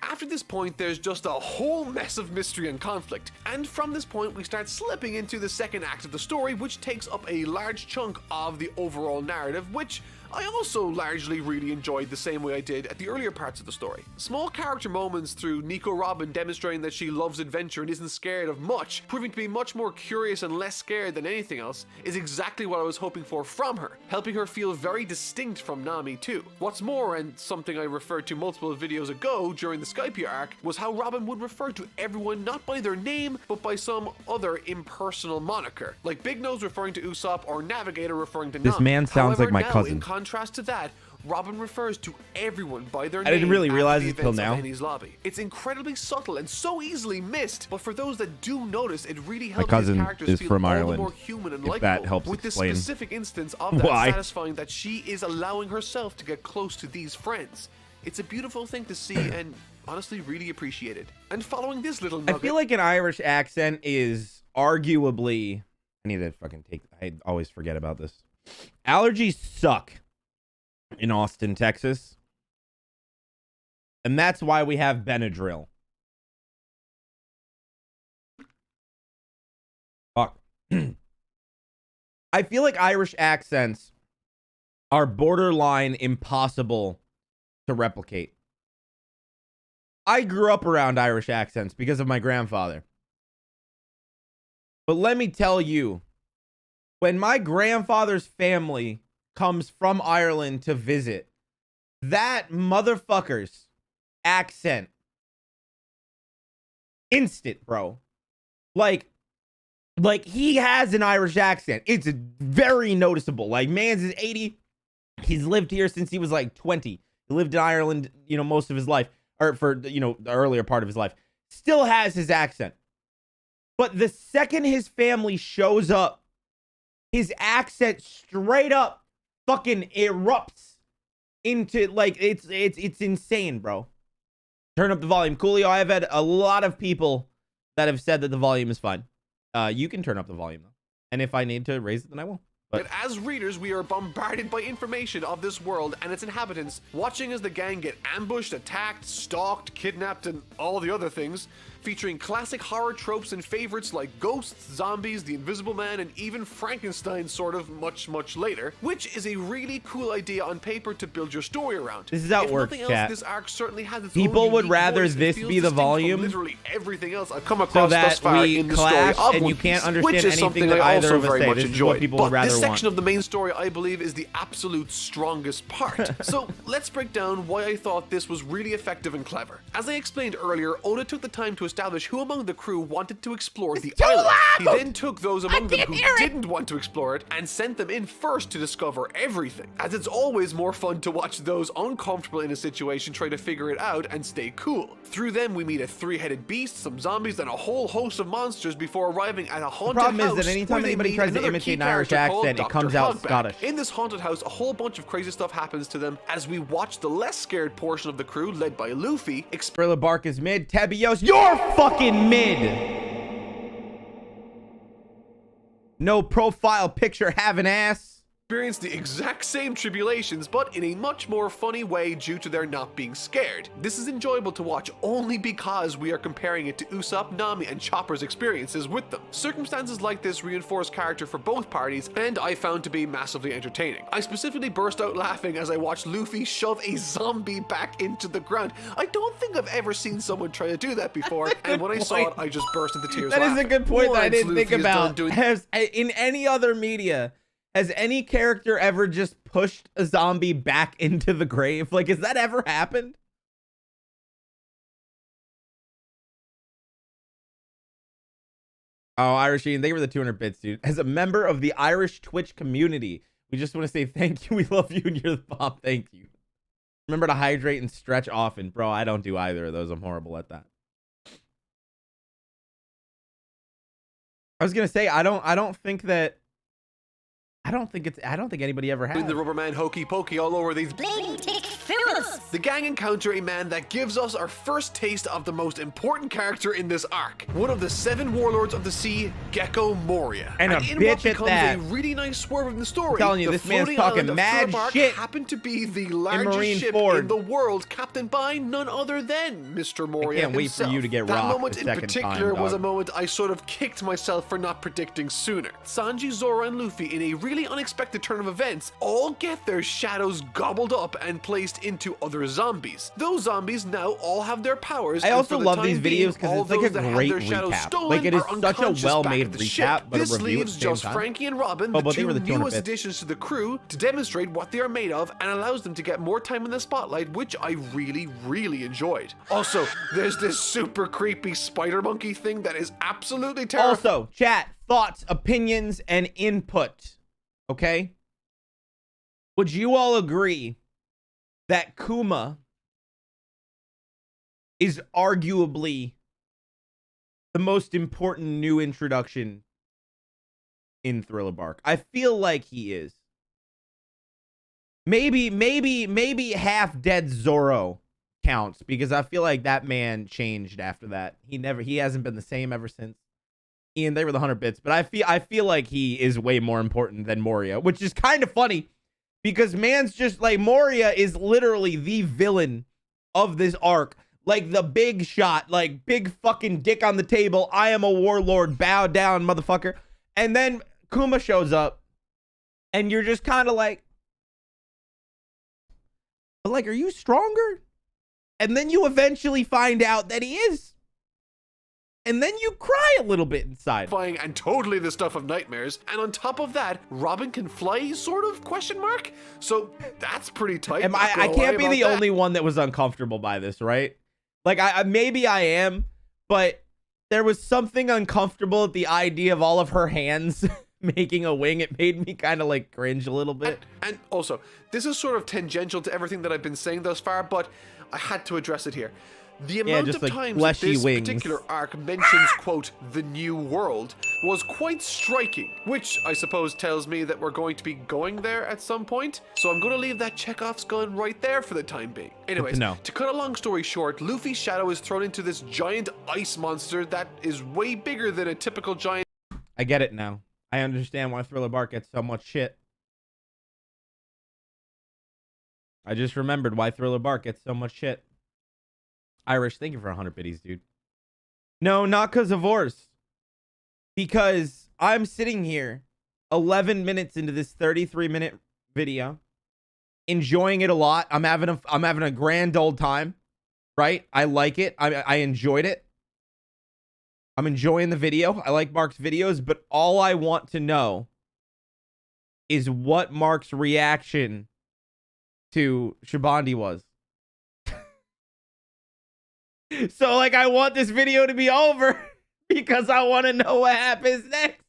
Speaker 3: After this point, there's just a whole mess of mystery and conflict, and from this point we start slipping into the second act of the story, which takes up a large chunk of the overall narrative, which I also largely really enjoyed the same way I did at the earlier parts of the story. Small character moments through Nico Robin demonstrating that she loves adventure and isn't scared of much, proving to be much more curious and less scared than anything else, is exactly what I was hoping for from her, helping her feel very distinct from Nami too. What's more, and something I referred to multiple videos ago during the Skypiea arc, was how Robin would refer to everyone not by their name, but by some other impersonal moniker, like Big Nose referring to Usopp or Navigator referring to Nami.
Speaker 1: This man sounds
Speaker 3: However,
Speaker 1: like my
Speaker 3: now,
Speaker 1: cousin.
Speaker 3: in contrast to that, Robin refers to everyone by their name.
Speaker 1: I didn't really realize
Speaker 3: after
Speaker 1: it
Speaker 3: the
Speaker 1: till
Speaker 3: events of
Speaker 1: now.
Speaker 3: Annie's lobby. It's incredibly subtle and so easily missed, but for those that do notice, it really helps
Speaker 1: cousin
Speaker 3: these characters
Speaker 1: is
Speaker 3: feel
Speaker 1: from
Speaker 3: all
Speaker 1: Ireland,
Speaker 3: the more human and
Speaker 1: if
Speaker 3: likable.
Speaker 1: that helps
Speaker 3: with
Speaker 1: explain
Speaker 3: this specific instance of that
Speaker 1: why.
Speaker 3: satisfying that she is allowing herself to get close to these friends. It's a beautiful thing to see and honestly really appreciated. And following this little nugget,
Speaker 1: I feel like an Irish accent is arguably... I need to fucking take... I always forget about this. Allergies suck in Austin, Texas. And that's why we have Benadryl. Fuck. I feel like Irish accents are borderline impossible to replicate. I grew up around Irish accents because of my grandfather. But let me tell you, when my grandfather's family comes from Ireland to visit, that motherfucker's accent, instant, bro. Like he has an Irish accent. It's very noticeable. Like, man's is 80. He's lived here since he was like 20. He lived in Ireland, most of his life, or for, the earlier part of his life. Still has his accent. But the second his family shows up, his accent straight up fucking erupts into, like, it's insane, bro. Turn up the volume. Coolio, I have had a lot of people that have said that the volume is fine. You can turn up the volume, though. And if I need to raise it, then I will. But
Speaker 3: as readers, we are bombarded by information of this world and its inhabitants, watching as the gang get ambushed, attacked, stalked, kidnapped, and all the other things, featuring classic horror tropes and favorites like ghosts, zombies, the Invisible Man, and even Frankenstein sort of much later, which is a really cool idea on paper to build your story around.
Speaker 1: This is how it works, chat.
Speaker 3: This arc certainly has its
Speaker 1: people
Speaker 3: own
Speaker 1: would
Speaker 3: unique
Speaker 1: rather
Speaker 3: voice and
Speaker 1: this
Speaker 3: feels
Speaker 1: be the
Speaker 3: distinct from
Speaker 1: volume
Speaker 3: literally everything else I've come
Speaker 1: so
Speaker 3: across thus
Speaker 1: that
Speaker 3: far
Speaker 1: we
Speaker 3: in the story
Speaker 1: clash
Speaker 3: of
Speaker 1: and
Speaker 3: One
Speaker 1: you can't
Speaker 3: Piece,
Speaker 1: understand
Speaker 3: which is
Speaker 1: anything
Speaker 3: something
Speaker 1: that
Speaker 3: I
Speaker 1: either
Speaker 3: also
Speaker 1: of us
Speaker 3: very
Speaker 1: say.
Speaker 3: much
Speaker 1: This is
Speaker 3: enjoy.
Speaker 1: what people would
Speaker 3: But
Speaker 1: rather
Speaker 3: this
Speaker 1: want.
Speaker 3: section of the main story, I believe, is the absolute strongest part. So let's break down why I thought this was really effective and clever. As I explained earlier, Oda took the time to establish who among the crew wanted to explore the island. He then took those among them who didn't want to explore it and sent them in first to discover everything, as it's always more fun to watch those uncomfortable in a situation try to figure it out and stay cool. Through them, we meet a three-headed beast, some zombies, and a whole host of monsters before arriving at a haunted house.
Speaker 1: The problem is that anytime
Speaker 3: where they
Speaker 1: anybody
Speaker 3: meet
Speaker 1: tries to
Speaker 3: another
Speaker 1: imitate
Speaker 3: key
Speaker 1: an Irish
Speaker 3: character called
Speaker 1: accent, it
Speaker 3: Dr.
Speaker 1: comes out
Speaker 3: Hogback.
Speaker 1: Scottish.
Speaker 3: In this haunted house, a whole bunch of crazy stuff happens to them as we watch the less scared portion of the crew, led by Luffy,
Speaker 1: Thriller Bark is mid. Tebios, you're fucking mid. No profile picture having ass.
Speaker 3: experience the exact same tribulations, but in a much more funny way due to their not being scared. This is enjoyable to watch only because we are comparing it to Usopp, Nami, and Chopper's experiences with them. Circumstances like this reinforce character for both parties, and I found to be massively entertaining. I specifically burst out laughing as I watched Luffy shove a zombie back into the ground. I don't think I've ever seen someone try to do that before, and when I saw it, I just burst into tears
Speaker 1: That is
Speaker 3: laughing.
Speaker 1: a good point that I
Speaker 3: Once
Speaker 1: didn't think
Speaker 3: Luffy is done
Speaker 1: about.
Speaker 3: doing
Speaker 1: Has in any other media, has any character ever just pushed a zombie back into the grave? Like, has that ever happened? Oh, Irish Ian, thank you for the 200 bits, dude. As a member of the Irish Twitch community, we just want to say thank you. We love you, and you're the bomb. Thank you. Remember to hydrate and stretch often. Bro, I don't do either of those. I'm horrible at that. I was gonna say I don't think anybody ever has.
Speaker 3: the rubber man hokey pokey all over these The gang encounter a man that gives us our first taste of the most important character in this arc, one of the 7 warlords of the sea, Gecko Moria.
Speaker 1: And a
Speaker 3: in
Speaker 1: bitch
Speaker 3: what
Speaker 1: at
Speaker 3: becomes
Speaker 1: that.
Speaker 3: a really nice swerve in the story,
Speaker 1: I'm telling you,
Speaker 3: the
Speaker 1: this man's
Speaker 3: floating
Speaker 1: talking
Speaker 3: island of
Speaker 1: mad
Speaker 3: Thriller
Speaker 1: shit
Speaker 3: happened to be the
Speaker 1: in
Speaker 3: largest
Speaker 1: Marine
Speaker 3: ship
Speaker 1: Ford.
Speaker 3: in the world, captained by none other than Mr. Moria
Speaker 1: I can't wait for
Speaker 3: himself.
Speaker 1: you to get
Speaker 3: that
Speaker 1: rocked
Speaker 3: moment
Speaker 1: the
Speaker 3: in
Speaker 1: second
Speaker 3: particular
Speaker 1: time,
Speaker 3: was a
Speaker 1: dog.
Speaker 3: moment I sort of kicked myself for not predicting sooner. Sanji, Zoro, and Luffy, in a really unexpected turn of events, all get their shadows gobbled up and placed into other zombies. Those zombies now all have their powers.
Speaker 1: I
Speaker 3: and
Speaker 1: also
Speaker 3: for the
Speaker 1: love
Speaker 3: time
Speaker 1: these
Speaker 3: being,
Speaker 1: videos because
Speaker 3: all
Speaker 1: it's like a
Speaker 3: those that had
Speaker 1: great
Speaker 3: their shadows
Speaker 1: recap.
Speaker 3: stolen
Speaker 1: Like it is
Speaker 3: are
Speaker 1: such a
Speaker 3: unconscious
Speaker 1: well-made
Speaker 3: back at the
Speaker 1: recap,
Speaker 3: ship.
Speaker 1: but a
Speaker 3: This
Speaker 1: review at
Speaker 3: leaves
Speaker 1: the same
Speaker 3: just
Speaker 1: time.
Speaker 3: Frankie and Robin,
Speaker 1: Oh,
Speaker 3: the
Speaker 1: but they
Speaker 3: two
Speaker 1: were the 200
Speaker 3: newest
Speaker 1: bits.
Speaker 3: additions to the crew, to demonstrate what they are made of and allows them to get more time in the spotlight, which I really enjoyed. Also, there's this super creepy spider monkey thing that is absolutely terrifying.
Speaker 1: Also, chat, thoughts, opinions, and input. Okay? Would you all agree that Kuma is arguably the most important new introduction in Thriller Bark? I feel like he is. Maybe half dead Zoro counts, because I feel like that man changed after that. He hasn't been the same ever since. Ian, they were the 100 bits, but I feel like he is way more important than Moria, which is kind of funny because man's just like, Moria is literally the villain of this arc. Like the big shot, like big fucking dick on the table. I am a warlord, bow down, motherfucker. And then Kuma shows up and you're just kind of like, but like, are you stronger? And then you eventually find out that he is. And then you cry a little bit inside.
Speaker 3: And totally the stuff of nightmares. And on top of that, Robin can fly, sort of, question mark? So that's pretty tight.
Speaker 1: I can't be the only one that was uncomfortable by this, right? Like, maybe I am, but there was something uncomfortable at the idea of all of her hands making a wing. It made me kind of like cringe a little bit.
Speaker 3: And also, this is sort of tangential to everything that I've been saying thus far, but I had to address it here. The amount
Speaker 1: just
Speaker 3: of
Speaker 1: like
Speaker 3: times
Speaker 1: fleshy
Speaker 3: this
Speaker 1: wings.
Speaker 3: particular arc mentions, quote, the new world, was quite striking, which I suppose tells me that we're going to be going there at some point. So I'm going to leave that Chekhov's gun right there for the time being. Anyways, to cut a long story short, Luffy's shadow is thrown into this giant ice monster that is way bigger than a typical giant.
Speaker 1: I get it now. I understand why Thriller Bark gets so much shit. I just remembered why Thriller Bark gets so much shit. Irish, thank you for 100 biddies, dude. No, not because of Ors. Because I'm sitting here 11 minutes into this 33-minute video, enjoying it a lot. I'm having a grand old time, right? I like it. I enjoyed it. I'm enjoying the video. I like Mark's videos, but all I want to know is what Mark's reaction to Shabandi was. So, like, I want this video to be over because I want to know what happens next.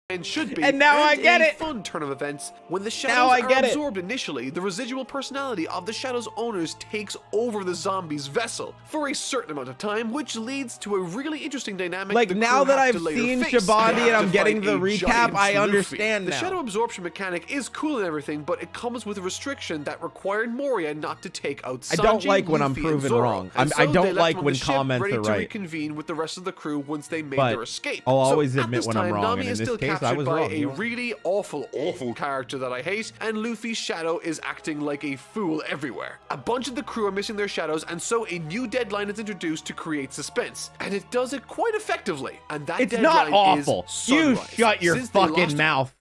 Speaker 3: And should be.
Speaker 1: And now I get it.
Speaker 3: Fun turn of events. When the shadows are
Speaker 1: get
Speaker 3: absorbed initially, the residual personality of the shadow's owners takes over the zombie's vessel for a certain amount of time, which leads to a really interesting dynamic.
Speaker 1: Like,
Speaker 3: the
Speaker 1: now
Speaker 3: crew
Speaker 1: that
Speaker 3: have
Speaker 1: I've
Speaker 3: to later
Speaker 1: seen
Speaker 3: face.
Speaker 1: Shabandi
Speaker 3: They
Speaker 1: and
Speaker 3: have
Speaker 1: I'm
Speaker 3: to
Speaker 1: getting
Speaker 3: fight
Speaker 1: the
Speaker 3: a
Speaker 1: recap,
Speaker 3: giant
Speaker 1: I
Speaker 3: Luffy.
Speaker 1: understand
Speaker 3: The
Speaker 1: now.
Speaker 3: shadow absorption mechanic is cool and everything, but it comes with a restriction that required Moria not to take out Sanji,
Speaker 1: I don't like when I'm
Speaker 3: Luffy, and
Speaker 1: proven
Speaker 3: Zoro.
Speaker 1: wrong.
Speaker 3: And
Speaker 1: I
Speaker 3: so
Speaker 1: don't
Speaker 3: they left
Speaker 1: like
Speaker 3: him on
Speaker 1: when
Speaker 3: the ship,
Speaker 1: comments
Speaker 3: ready
Speaker 1: are
Speaker 3: to
Speaker 1: right.
Speaker 3: reconvene with the rest of the crew once they made
Speaker 1: But
Speaker 3: their escape.
Speaker 1: I'll
Speaker 3: So
Speaker 1: always
Speaker 3: at
Speaker 1: admit
Speaker 3: this
Speaker 1: when I'm
Speaker 3: time,
Speaker 1: wrong,
Speaker 3: Nami
Speaker 1: and in
Speaker 3: is
Speaker 1: this
Speaker 3: still
Speaker 1: case, I
Speaker 3: captured
Speaker 1: was
Speaker 3: by
Speaker 1: wrong.
Speaker 3: a really awful character that I hate, and Luffy's shadow is acting like a fool everywhere. A bunch of the crew are missing their shadows, and so a new deadline is introduced to create suspense, and it does it quite effectively. And that
Speaker 1: It's
Speaker 3: deadline
Speaker 1: not awful.
Speaker 3: is
Speaker 1: You
Speaker 3: sunrise.
Speaker 1: shut your
Speaker 3: Since they
Speaker 1: fucking
Speaker 3: lost-
Speaker 1: mouth.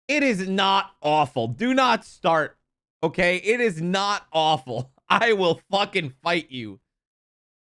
Speaker 1: It is not awful. Do not start. Okay? It is not awful. I will fucking fight you.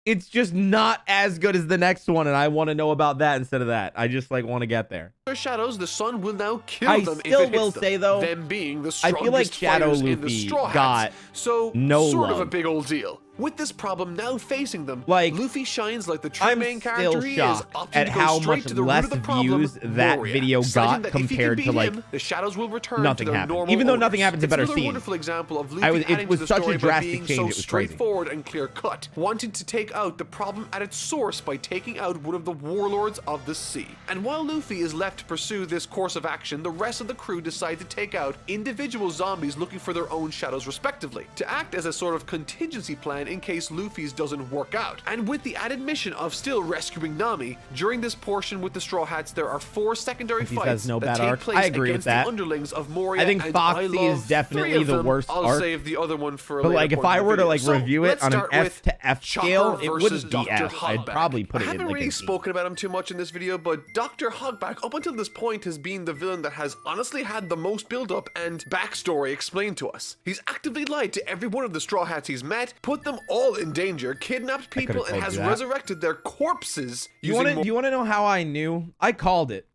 Speaker 1: It's just not as good as the next one, and I want to know about that instead of that. I just like want to get there.
Speaker 3: Their shadows, the sun will now kill
Speaker 1: I
Speaker 3: them
Speaker 1: still
Speaker 3: if it hits
Speaker 1: will
Speaker 3: them.
Speaker 1: say, though,
Speaker 3: them being the
Speaker 1: I
Speaker 3: strongest
Speaker 1: feel like Shadow
Speaker 3: fighters in the
Speaker 1: Luffy
Speaker 3: Straw
Speaker 1: got
Speaker 3: Hats. So
Speaker 1: no
Speaker 3: sort of a
Speaker 1: love.
Speaker 3: big old deal. With this problem now facing them,
Speaker 1: Like,
Speaker 3: Luffy shines like the true
Speaker 1: I'm
Speaker 3: main
Speaker 1: still
Speaker 3: character he is,
Speaker 1: shocked
Speaker 3: opting
Speaker 1: at
Speaker 3: to go
Speaker 1: how
Speaker 3: straight
Speaker 1: much
Speaker 3: to the root
Speaker 1: less
Speaker 3: of the problem,
Speaker 1: views that
Speaker 3: Moria,
Speaker 1: video
Speaker 3: citing
Speaker 1: got
Speaker 3: that if he can
Speaker 1: compared
Speaker 3: beat
Speaker 1: to, like,
Speaker 3: him, the shadows will return
Speaker 1: nothing
Speaker 3: to their
Speaker 1: happened.
Speaker 3: normal
Speaker 1: Even though
Speaker 3: owners.
Speaker 1: nothing happens, a
Speaker 3: It's
Speaker 1: better
Speaker 3: another
Speaker 1: scene.
Speaker 3: wonderful example of
Speaker 1: it
Speaker 3: Luffy adding
Speaker 1: was
Speaker 3: to the
Speaker 1: such a
Speaker 3: story by
Speaker 1: drastic
Speaker 3: being
Speaker 1: change,
Speaker 3: so
Speaker 1: it was crazy.
Speaker 3: straightforward and clear-cut, wanting to take out the problem at its source by taking out one of the warlords of the sea. And while Luffy is left to pursue this course of action, the rest of the crew decide to take out individual zombies looking for their own shadows respectively, to act as a sort of contingency plan in case Luffy's doesn't work out. And with the added mission of still rescuing Nami, during this portion with the Straw Hats, there are 4 secondary
Speaker 1: He
Speaker 3: fights
Speaker 1: has no
Speaker 3: that
Speaker 1: bad
Speaker 3: take
Speaker 1: arc.
Speaker 3: place
Speaker 1: I agree
Speaker 3: against
Speaker 1: with that.
Speaker 3: the underlings of Moria.
Speaker 1: I think
Speaker 3: and
Speaker 1: Foxy
Speaker 3: I love
Speaker 1: is definitely
Speaker 3: 3 of
Speaker 1: the
Speaker 3: them.
Speaker 1: worst
Speaker 3: I'll
Speaker 1: arc.
Speaker 3: save the other one for a
Speaker 1: But
Speaker 3: later
Speaker 1: like, if
Speaker 3: part
Speaker 1: I
Speaker 3: of the
Speaker 1: were to
Speaker 3: video.
Speaker 1: like
Speaker 3: So,
Speaker 1: review it
Speaker 3: let's
Speaker 1: on an
Speaker 3: start
Speaker 1: F
Speaker 3: with
Speaker 1: to F
Speaker 3: Chopper
Speaker 1: scale, it
Speaker 3: versus
Speaker 1: wouldn't be
Speaker 3: Dr.
Speaker 1: F. I'd
Speaker 3: Hogback.
Speaker 1: probably put
Speaker 3: I
Speaker 1: it in
Speaker 3: haven't
Speaker 1: like
Speaker 3: really
Speaker 1: a D.
Speaker 3: spoken about him too much in this video, but Dr. Hogback up until this point has been the villain that has honestly had the most build-up and backstory explained to us. He's actively lied to every one of the Straw Hats he's met, put them all in danger, kidnapped people, and has resurrected their corpses
Speaker 1: You want to know how I knew? I called it.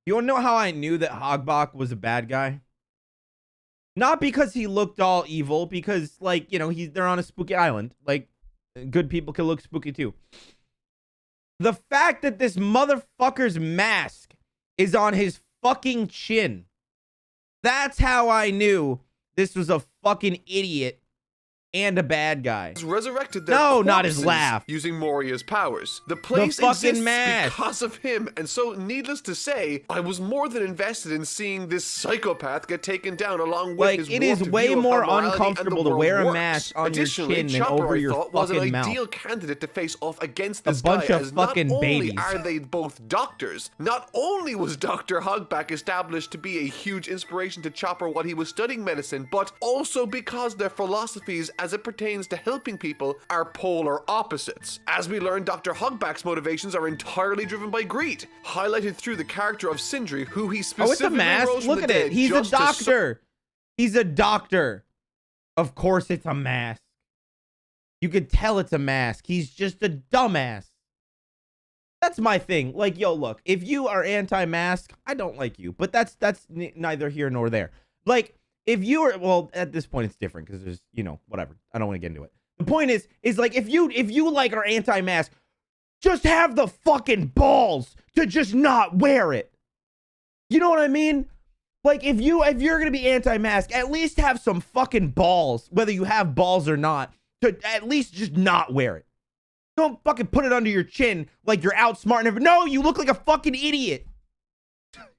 Speaker 1: You want to know how I knew that Hogback was a bad guy? Not because he looked all evil, because, like, you know, they're on a spooky island. Like, good people can look spooky too. The fact that this motherfucker's mask is on his fucking chin. That's how I knew this was a fucking idiot and a bad guy.
Speaker 3: Resurrected their
Speaker 1: not his laugh.
Speaker 3: Using Moria's powers. The place
Speaker 1: fucking
Speaker 3: exists
Speaker 1: mask.
Speaker 3: because of him, and so needless to say, I was more than invested in seeing this psychopath get taken down along with
Speaker 1: Like,
Speaker 3: his
Speaker 1: it is
Speaker 3: warped
Speaker 1: way
Speaker 3: view of
Speaker 1: more
Speaker 3: how morality and the
Speaker 1: uncomfortable to
Speaker 3: world
Speaker 1: wear a
Speaker 3: works.
Speaker 1: mask on your
Speaker 3: Additionally,
Speaker 1: chin than
Speaker 3: Chopper,
Speaker 1: over
Speaker 3: I
Speaker 1: your
Speaker 3: thought, was an
Speaker 1: fucking mouth.
Speaker 3: ideal candidate to face off against this
Speaker 1: bunch
Speaker 3: guy,
Speaker 1: of
Speaker 3: as not
Speaker 1: fucking
Speaker 3: only
Speaker 1: babies.
Speaker 3: are they both doctors, not only was Dr. Hogback established to be a huge inspiration to Chopper while he was studying medicine, but also because their philosophies as it pertains to helping people are polar opposites. As we learn, Dr. Hogback's motivations are entirely driven by greed, highlighted through the character of Sindri, who he
Speaker 1: Oh, it's a
Speaker 3: specifically
Speaker 1: mask.
Speaker 3: rose from
Speaker 1: Look
Speaker 3: the
Speaker 1: at it.
Speaker 3: dead
Speaker 1: He's a
Speaker 3: just to
Speaker 1: doctor. He's a doctor. Of course it's a mask. You could tell it's a mask. He's just a dumbass. That's my thing. Like, yo, look, if you are anti-mask, I don't like you. But that's neither here nor there. Like, if you are, well, at this point it's different because there's, you know, whatever. I don't want to get into it. The point is like, if you like are anti-mask, just have the fucking balls to just not wear it. You know what I mean? Like, if you're gonna be anti-mask, at least have some fucking balls, whether you have balls or not, to at least just not wear it. Don't fucking put it under your chin like you're outsmarting everyone. No, you look like a fucking idiot.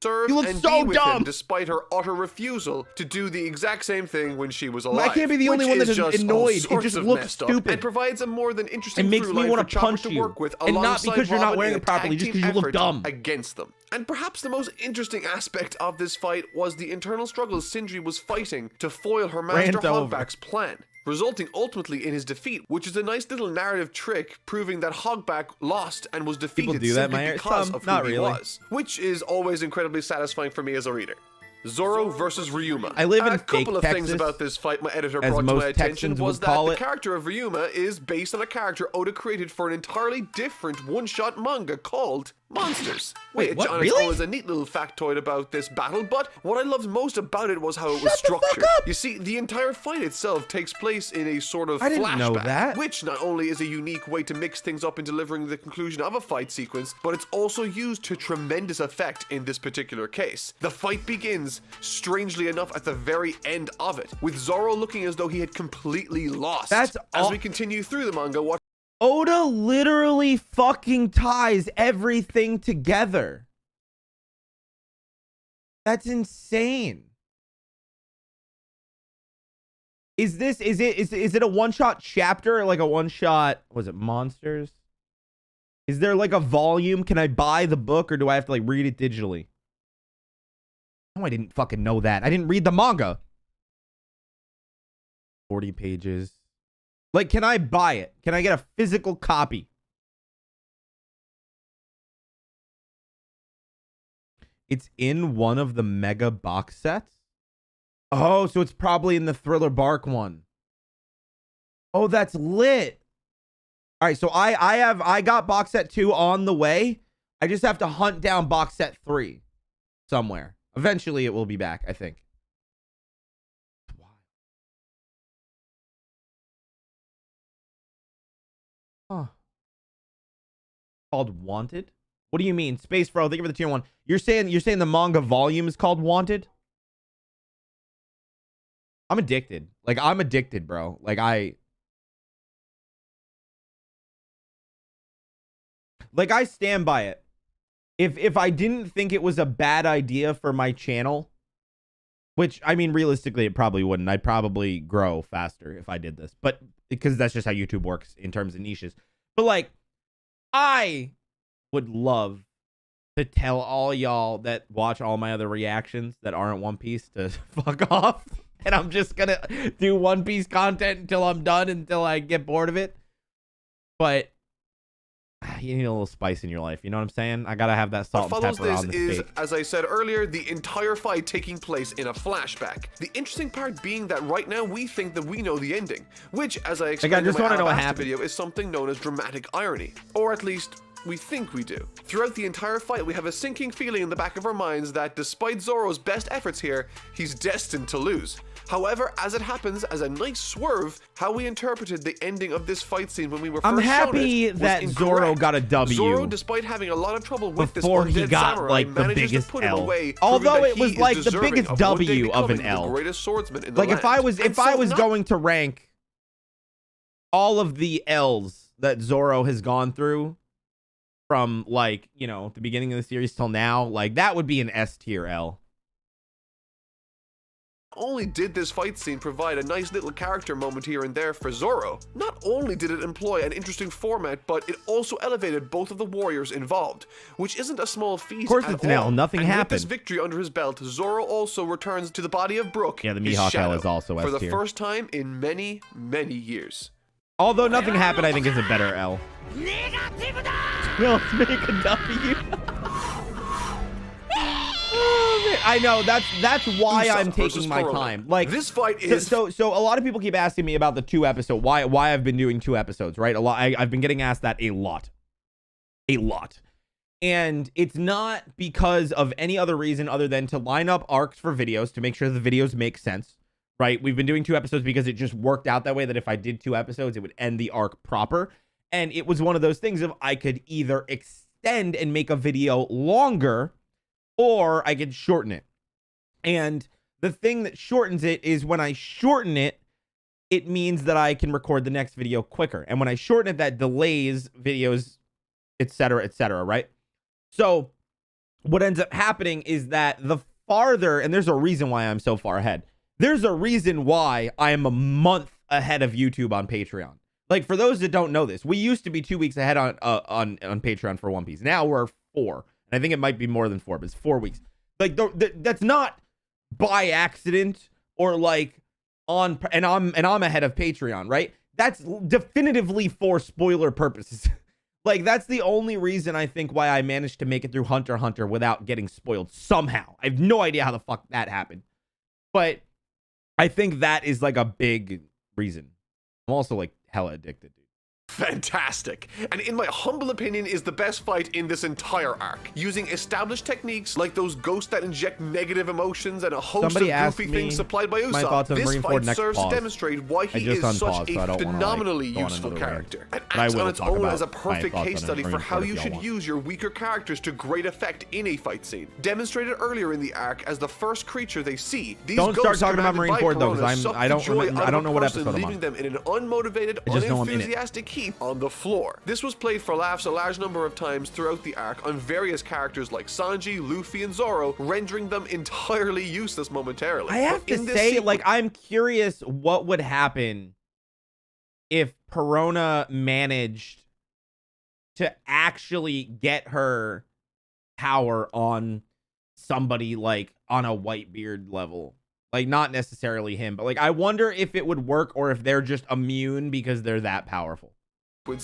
Speaker 3: serve
Speaker 1: You look
Speaker 3: and
Speaker 1: so
Speaker 3: be with
Speaker 1: dumb.
Speaker 3: him despite her utter refusal to do the exact same thing when she was alive.
Speaker 1: I can't be the only
Speaker 3: which
Speaker 1: one
Speaker 3: is
Speaker 1: that's
Speaker 3: just
Speaker 1: annoyed.
Speaker 3: all
Speaker 1: It
Speaker 3: sorts
Speaker 1: just
Speaker 3: of
Speaker 1: looks
Speaker 3: messed up
Speaker 1: stupid.
Speaker 3: and provides a more than interesting
Speaker 1: It makes
Speaker 3: through
Speaker 1: me
Speaker 3: line
Speaker 1: wanna
Speaker 3: for Chopper
Speaker 1: punch
Speaker 3: to
Speaker 1: you.
Speaker 3: work with,
Speaker 1: And not
Speaker 3: alongside
Speaker 1: because you're not
Speaker 3: Robin
Speaker 1: wearing
Speaker 3: in
Speaker 1: it
Speaker 3: a
Speaker 1: properly,
Speaker 3: tag
Speaker 1: just
Speaker 3: team
Speaker 1: 'cause you look
Speaker 3: effort
Speaker 1: dumb.
Speaker 3: against them. And perhaps the most interesting aspect of this fight was the internal struggles Sindri was fighting to foil her master
Speaker 1: Rant over.
Speaker 3: Hogback's plan, resulting ultimately in his defeat, which is a nice little narrative trick proving that Hogback lost and was defeated
Speaker 1: do that,
Speaker 3: simply
Speaker 1: Meyer.
Speaker 3: because
Speaker 1: Some,
Speaker 3: of who
Speaker 1: not
Speaker 3: he
Speaker 1: really.
Speaker 3: was, which is always incredibly satisfying for me as a reader. Zoro versus Ryuma.
Speaker 1: I live in
Speaker 3: a couple
Speaker 1: fake
Speaker 3: of things
Speaker 1: Texas,
Speaker 3: about this fight my editor
Speaker 1: as
Speaker 3: brought to
Speaker 1: most
Speaker 3: my attention
Speaker 1: Texans
Speaker 3: was
Speaker 1: would
Speaker 3: that
Speaker 1: call
Speaker 3: the
Speaker 1: it.
Speaker 3: character of Ryuma is based on a character Oda created for an entirely different one-shot manga called Monsters.
Speaker 1: Wait,
Speaker 3: which
Speaker 1: what?
Speaker 3: on
Speaker 1: Really?
Speaker 3: its own is a neat little factoid about this battle, but what I loved most about it was how it was
Speaker 1: Shut the fuck
Speaker 3: structured.
Speaker 1: up!
Speaker 3: You see, the entire fight itself takes place in a sort of
Speaker 1: I didn't
Speaker 3: flashback,
Speaker 1: know that.
Speaker 3: which not only is a unique way to mix things up in delivering the conclusion of a fight sequence, but it's also used to tremendous effect in this particular case. The fight begins, strangely enough, at the very end of it, with Zoro looking as though he had completely lost.
Speaker 1: That's
Speaker 3: as
Speaker 1: all-
Speaker 3: we continue through the manga, what
Speaker 1: Oda literally fucking ties everything together. That's insane. Is it a one-shot chapter or like a one-shot, was it Monsters? Is there like a volume? Can I buy the book or do I have to like read it digitally? No, I didn't fucking know that. I didn't read the manga. 40 pages. Like, can I buy it? Can I get a physical copy? It's in one of the mega box sets? Oh, so it's probably in the Thriller Bark one. Oh, that's lit. All right, so I got box set 2 on the way. I just have to hunt down box set 3 somewhere. Eventually it will be back, I think. called Wanted? What do you mean? Space Bro, thank you for the tier 1. You're saying the manga volume is called Wanted? I'm addicted. Like, I'm addicted, bro. Like, I stand by it. If I didn't think it was a bad idea for my channel, which, I mean, realistically, it probably wouldn't. I'd probably grow faster if I did this. But because that's just how YouTube works in terms of niches. But, like, I would love to tell all y'all that watch all my other reactions that aren't One Piece to fuck off. And I'm just going to do One Piece content until I'm done, until I get bored of it. But you need a little spice in your life. You know what I'm saying? I got to have that salt and pepper on the steak.
Speaker 3: As I said earlier, the entire fight taking place in a flashback. The interesting part being that right now we think that we know the ending, which, as I explained in my Alabasta video, is something known as dramatic irony. Or at least, we think we do. Throughout the entire fight, we have a sinking feeling in the back of our minds that despite Zoro's best efforts here, he's destined to lose. However, as it happens, as a nice swerve, how we interpreted the ending of this fight scene when we were first
Speaker 1: happy that Zoro got a W.
Speaker 3: Zoro, despite having a lot of trouble with
Speaker 1: before
Speaker 3: this
Speaker 1: he got
Speaker 3: samurai,
Speaker 1: like the biggest
Speaker 3: L.
Speaker 1: Away, although it was like the biggest W of an L. Like if I was going to rank all of the L's that Zoro has gone through from, like, you know, the beginning of the series till now, like that would be an S tier L.
Speaker 3: Only did this fight scene provide a nice little character moment here and there for Zoro, not only did it employ an interesting format, but it also elevated both of the warriors involved, which isn't a small feat.
Speaker 1: Of course it's an L, nothing happened.
Speaker 3: With this victory under his belt, Zoro also returns to the body of Brook,
Speaker 1: yeah, the Mihawk L is also S tier.
Speaker 3: For the first time in many, many years.
Speaker 1: Although nothing happened, I think is a better L. Let's make a W. I know that's why I'm taking my time. Like
Speaker 3: this fight is
Speaker 1: so a lot of people keep asking me about the 2 episode, why I've been doing 2 episodes, right? I've been getting asked that a lot. And it's not because of any other reason other than to line up arcs for videos to make sure the videos make sense, right? We've been doing 2 episodes because it just worked out that way, that if I did 2 episodes, it would end the arc proper. And it was one of those things of I could either extend and make a video longer, or I could shorten it. And the thing that shortens it is when I shorten it, it means that I can record the next video quicker. And when I shorten it, that delays videos, etc., right? So what ends up happening is that the farther, and there's a reason why I'm so far ahead. There's a reason why I am a month ahead of YouTube on Patreon. Like, for those that don't know this, we used to be 2 weeks ahead on Patreon for One Piece. Now we're 4. And I think it might be more than 4, but it's 4 weeks. Like, that's not by accident or like on, and I'm ahead of Patreon, right? That's definitively for spoiler purposes. Like, that's the only reason I think why I managed to make it through Hunter x Hunter without getting spoiled somehow. I have no idea how the fuck that happened. But I think that is like a big reason. I'm also like hella addicted, dude.
Speaker 3: Fantastic, and in my humble opinion is the best fight in this entire arc, using established techniques like those ghosts that inject negative emotions and a host of goofy things supplied by Usopp. This fight serves to demonstrate why he is such a phenomenally useful character, and acts on its own as a perfect case study for how you should use your weaker characters to great effect in a fight scene. Demonstrated earlier in the arc as the first creature they see, these
Speaker 1: don't start talking about Marineford though, because I don't know what episode I'm on.
Speaker 3: Leaving them in an unmotivated, unenthusiastic heap on the floor. This was played for laughs a large number of times throughout the arc on various characters like Sanji, Luffy, and Zoro, rendering them entirely useless momentarily.
Speaker 1: I have to say, like, I'm curious what would happen if Perona managed to actually get her power on somebody like on a Whitebeard level. Like, not necessarily him, but like, I wonder if it would work or if they're just immune because they're that powerful.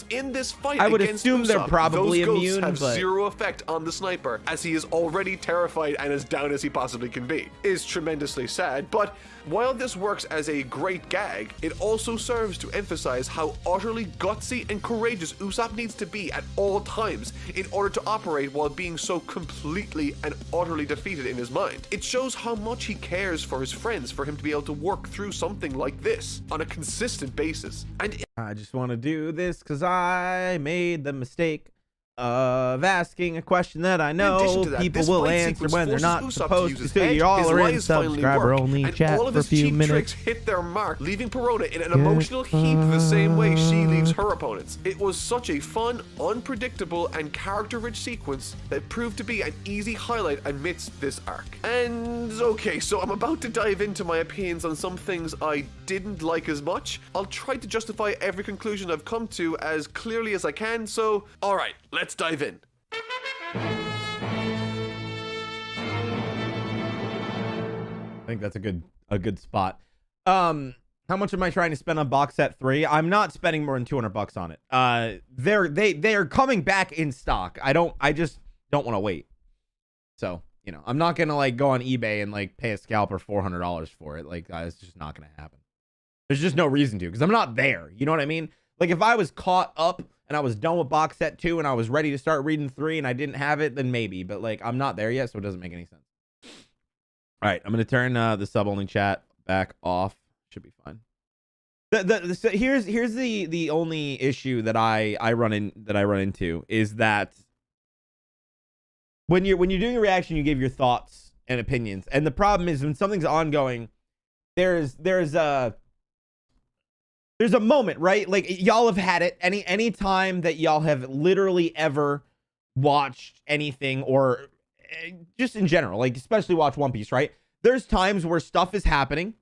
Speaker 3: In this fight,
Speaker 1: I would assume they're probably
Speaker 3: those
Speaker 1: immune,
Speaker 3: have
Speaker 1: but
Speaker 3: zero effect on the sniper, as he is already terrified and as down as he possibly can be. Is tremendously sad, but while this works as a great gag, it also serves to emphasize how utterly gutsy and courageous Usopp needs to be at all times in order to operate while being so completely and utterly defeated in his mind. It shows how much he cares for his friends for him to be able to work through something like this on a consistent basis. And
Speaker 1: I just want to do this because I made the mistake of asking a question that I know
Speaker 3: to that,
Speaker 1: people
Speaker 3: this
Speaker 1: will
Speaker 3: fight
Speaker 1: answer
Speaker 3: sequence
Speaker 1: when they're not
Speaker 3: forces Usopp to
Speaker 1: supposed
Speaker 3: use
Speaker 1: to.
Speaker 3: his
Speaker 1: So
Speaker 3: head,
Speaker 1: you all
Speaker 3: his
Speaker 1: are in
Speaker 3: lies finally
Speaker 1: subscriber
Speaker 3: work,
Speaker 1: only
Speaker 3: and
Speaker 1: chat
Speaker 3: all of
Speaker 1: for a
Speaker 3: his
Speaker 1: few
Speaker 3: cheap
Speaker 1: minutes.
Speaker 3: tricks hit their mark, leaving Perona in an emotional heap the same way she leaves her opponents. It was such a fun, unpredictable, and character-rich sequence that proved to be an easy highlight amidst this arc. And okay, so I'm about to dive into my opinions on some things I didn't like as much. I'll try to justify every conclusion I've come to as clearly as I can, so alright, let's dive in.
Speaker 1: I think that's a good spot. How much am I trying to spend on box set 3? I'm not spending more than $200 on it. They are coming back in stock. I just don't want to wait. So, you know, I'm not gonna like go on eBay and like pay a scalper $400 for it. Like, it's just not gonna happen. There's just no reason to, because I'm not there. You know what I mean? Like, if I was caught up and I was done with box set 2 and I was ready to start reading 3 and I didn't have it, then maybe. But like, I'm not there yet, so it doesn't make any sense. All right, I'm gonna turn the sub only chat back off. Should be fine. So here's the only issue that I run into is that when you're doing a reaction, you give your thoughts and opinions, and the problem is when something's ongoing, there's a moment, right? Like, y'all have had it any time that y'all have literally ever watched anything, or just in general, like especially watch One Piece, right? There's times where stuff is happening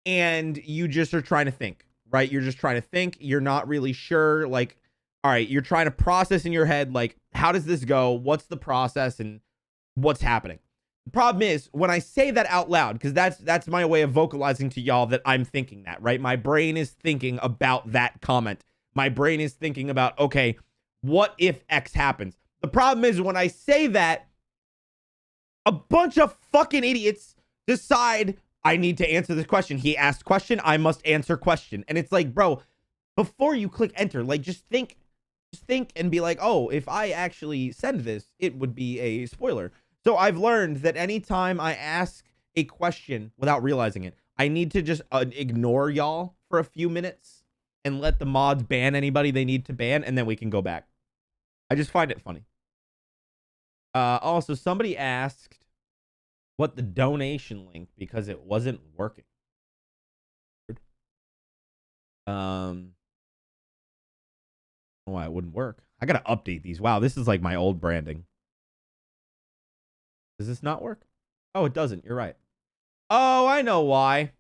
Speaker 1: and you just are trying to think, right? You're just trying to think. You're not really sure. Like, all right, you're trying to process in your head, like, how does this go? What's the process and what's happening? The problem is when I say that out loud, because that's my way of vocalizing to y'all that I'm thinking that, right? My brain is thinking about that comment. My brain is thinking about, okay, what if X happens? The problem is when I say that, a bunch of fucking idiots decide I need to answer this question. He asked question, I must answer question. And it's like, bro, before you click enter, like, just think and be like, oh, if I actually send this, it would be a spoiler. So I've learned that anytime I ask a question without realizing it, I need to just ignore y'all for a few minutes and let the mods ban anybody they need to ban, and then we can go back. I just find it funny. Also, somebody asked what the donation link, because it wasn't working. Why it wouldn't work? I gotta update these. Wow, this is like my old branding. Does this not work? Oh, it doesn't. You're right. Oh, I know why.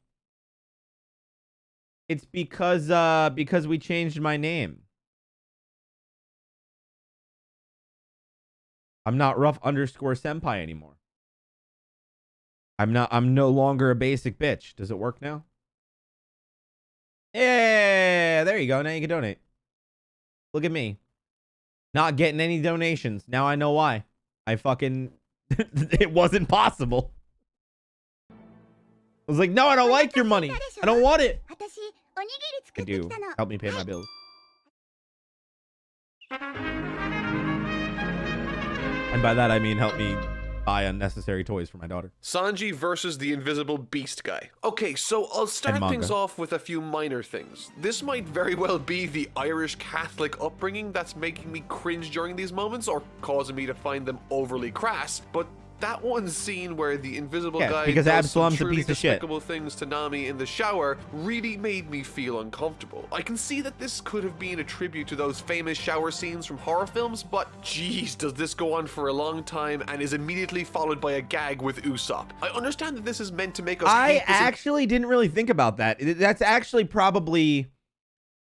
Speaker 1: It's because we changed my name. I'm not Ruff_Senpai anymore. I'm no longer a basic bitch. Does it work now? Yeah, there you go. Now you can donate. Look at me. Not getting any donations. Now I know why. I fucking it wasn't possible. I was like, no, I don't like your money. I don't want it. I do. Help me pay my bills. And by that, I mean help me buy unnecessary toys for my daughter.
Speaker 3: Sanji versus the invisible beast guy. Okay, so I'll start things off with a few minor things. This might very well be the Irish Catholic upbringing that's making me cringe during these moments, or causing me to find them overly crass, but that one scene where the invisible guy
Speaker 1: because
Speaker 3: does some
Speaker 1: Absalom's a
Speaker 3: truly
Speaker 1: piece of shit.
Speaker 3: despicable things to Nami in the shower really made me feel uncomfortable. I can see that this could have been a tribute to those famous shower scenes from horror films, but geez, does this go on for a long time and is immediately followed by a gag with Usopp. I understand that this is meant to make us
Speaker 1: I actually didn't really think about that. That's actually probably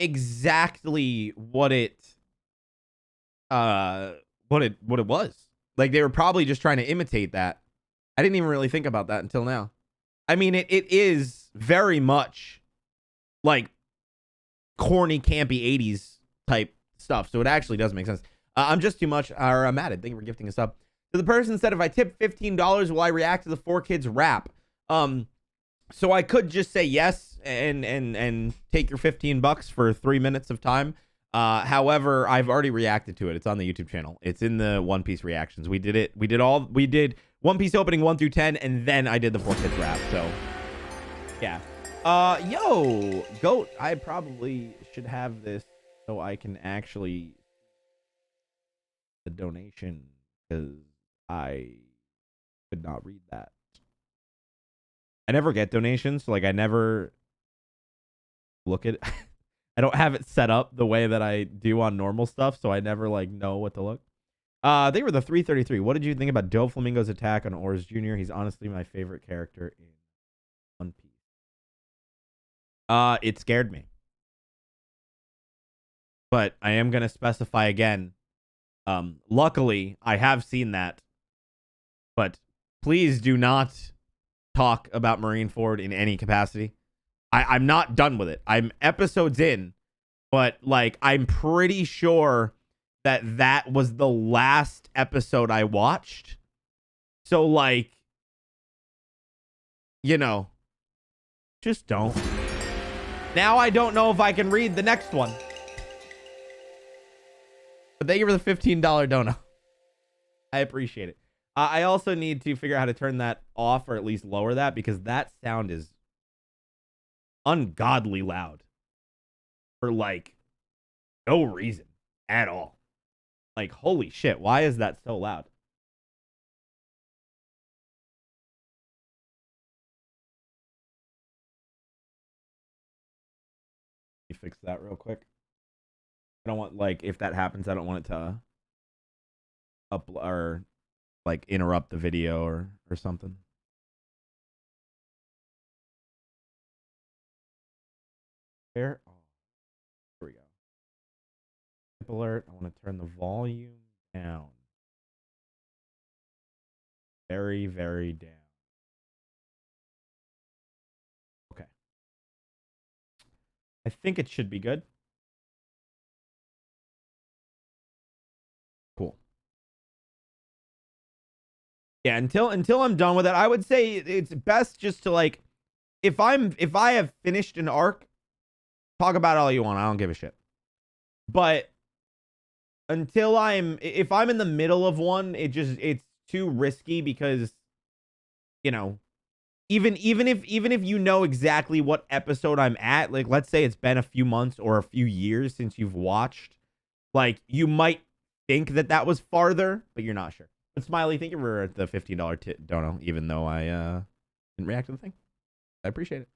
Speaker 1: exactly what it was. Like, they were probably just trying to imitate that. I didn't even really think about that until now. I mean, it is very much like corny, campy 80s type stuff. So it actually does make sense. I'm just too much. I'm added. Thank you for gifting us up. So the person said, if I tip $15, will I react to the 4Kids rap? So I could just say yes and take your $15 for 3 minutes of time. However, I've already reacted to it. It's on the YouTube channel. It's in the One Piece reactions. We did One Piece opening 1 through 10, and then I did the 4Kids rap. So yeah. Yo, Goat, I probably should have this so I can actually the donation because I could not read that. I never get donations, so like I never look at I don't have it set up the way that I do on normal stuff, so I never like know what to look. They were the 333. What did you think about Doflamingo's attack on Oars Jr.? He's honestly my favorite character in One Piece. It scared me. But I am going to specify again. Luckily, I have seen that. But please do not talk about Marineford in any capacity. I'm not done with it. I'm episodes in, but like I'm pretty sure that was the last episode I watched. So like, you know, just don't. Now I don't know if I can read the next one. But thank you for the $15 dono. I appreciate it. I also need to figure out how to turn that off or at least lower that because that sound is ungodly loud for like no reason at all. Like, holy shit, why is that so loud? You fix that real quick. I don't want, like, if that happens, I don't want it to or like interrupt the video or something. Here, oh, here we go. Tip alert. I want to turn the volume down. Very, very down. Okay. I think it should be good. Cool. Yeah, until I'm done with it, I would say it's best just to like if I have finished an arc, talk about it all you want. I don't give a shit. But until if I'm in the middle of one, it's too risky because, you know, even if you know exactly what episode I'm at, like let's say it's been a few months or a few years since you've watched, like you might think that was farther, but you're not sure. But Smiley, thank you for the $15 dono, even though I didn't react to the thing. I appreciate it.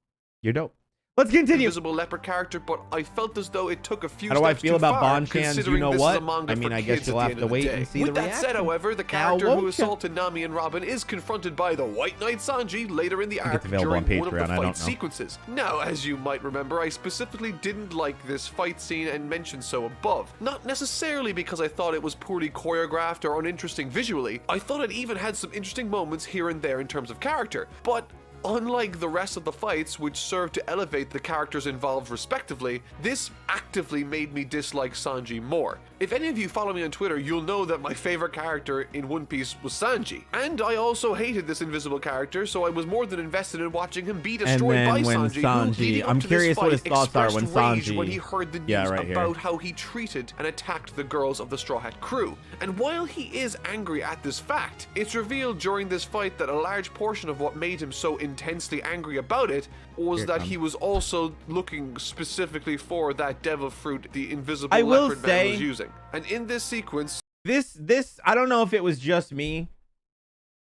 Speaker 1: You're dope. Let's continue.
Speaker 3: Invisible leopard character, but I felt as though it took a few
Speaker 1: steps
Speaker 3: too far.
Speaker 1: How do I feel about Bonchan? You know what? I mean, I guess you'll have to wait and see the reaction.
Speaker 3: With that said, however, the character who assaulted Nami and Robin is confronted by the White Knight Sanji later in the arc during one of the fight sequences. Now, as you might remember, I specifically didn't like this fight scene and mentioned so above. Not necessarily because I thought it was poorly choreographed or uninteresting visually. I thought it even had some interesting moments here and there in terms of character, but unlike the rest of the fights, which served to elevate the characters involved respectively, this actively made me dislike Sanji more. If any of you follow me on Twitter, you'll know that my favorite character in One Piece was Sanji. And I also hated this invisible character, so I was more than invested in watching him be destroyed by Sanji.
Speaker 1: I'm curious what his thoughts are when Sanji...
Speaker 3: when he heard the news about how he treated and attacked the girls of the Straw Hat crew. And while he is angry at this fact, it's revealed during this fight that a large portion of what made him so intensely angry about it was that he was also looking specifically for that devil fruit the invisible leopard man was using. And in this sequence,
Speaker 1: this I don't know if it was just me.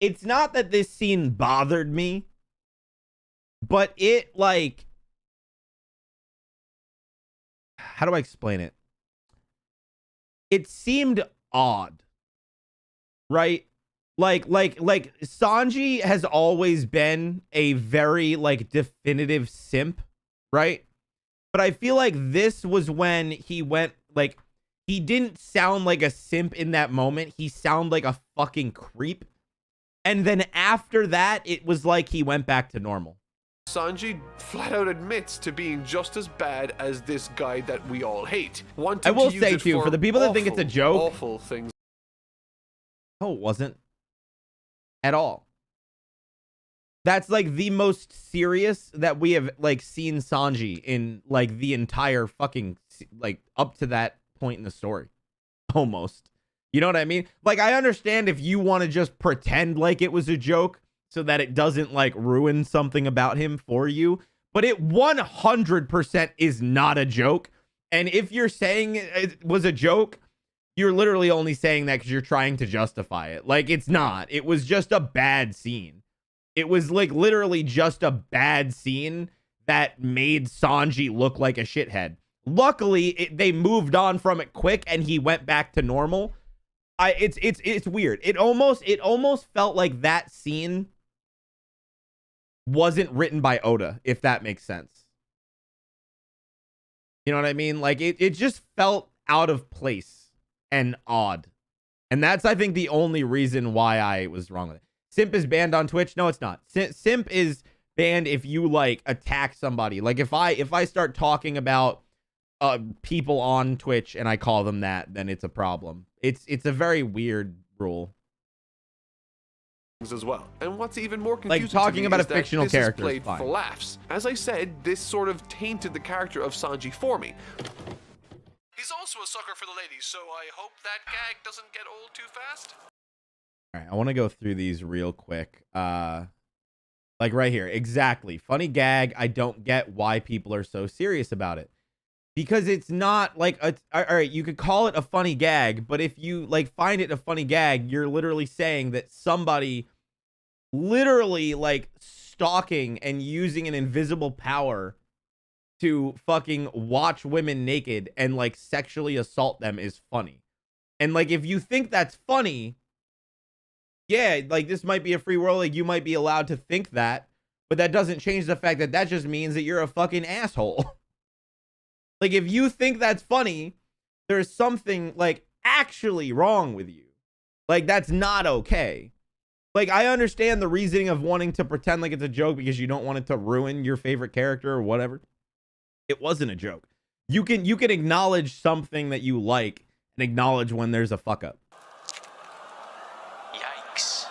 Speaker 1: It's not that this scene bothered me, but it like, how do I explain it? It seemed odd, right? Like Sanji has always been a very like definitive simp, right? But I feel like this was when he went like, he didn't sound like a simp in that moment. He sounded like a fucking creep. And then after that, it was like he went back to normal.
Speaker 3: Sanji flat out admits to being just as bad as this guy that we all hate.
Speaker 1: I will say too, for the people that think it's a joke,
Speaker 3: awful things.
Speaker 1: No, it wasn't at all. That's like the most serious that we have like seen Sanji in like the entire fucking like up to that point in the story. Almost. You know what I mean? Like, I understand if you want to just pretend like it was a joke so that it doesn't like ruin something about him for you, but it 100% is not a joke. And if you're saying it was a joke, you're literally only saying that because you're trying to justify it. Like, it's not. It was just a bad scene. It was like literally just a bad scene that made Sanji look like a shithead. Luckily, they moved on from it quick and he went back to normal. It's weird. It almost felt like that scene wasn't written by Oda, if that makes sense. You know what I mean? Like, it just felt out of place and odd. And that's, I think, the only reason why I was wrong with it. Simp is banned on Twitch? No, it's not. Simp is banned if you, like, attack somebody. Like, if I start talking about people on Twitch and I call them that, then it's a problem. It's a very weird rule.
Speaker 3: As well. And what's even more confusing,
Speaker 1: like talking about a fictional character
Speaker 3: played for laughs. As I said, this sort of tainted the character of Sanji for me. He's also a sucker for the ladies, so I hope that gag doesn't get old too fast.
Speaker 1: All right, I want to go through these real quick. Like right here, exactly. Funny gag. I don't get why people are so serious about it. Because it's not like all right, you could call it a funny gag, but if you like find it a funny gag, you're literally saying that somebody literally like stalking and using an invisible power to fucking watch women naked and like sexually assault them is funny. And like if you think that's funny, yeah, like this might be a free world, like you might be allowed to think that, but that doesn't change the fact that that just means that you're a fucking asshole. Like, if you think that's funny, there's something, like, actually wrong with you. Like, that's not okay. Like, I understand the reasoning of wanting to pretend like it's a joke because you don't want it to ruin your favorite character or whatever. It wasn't a joke. You can acknowledge something that you like and acknowledge when there's a fuck up.
Speaker 4: Yikes.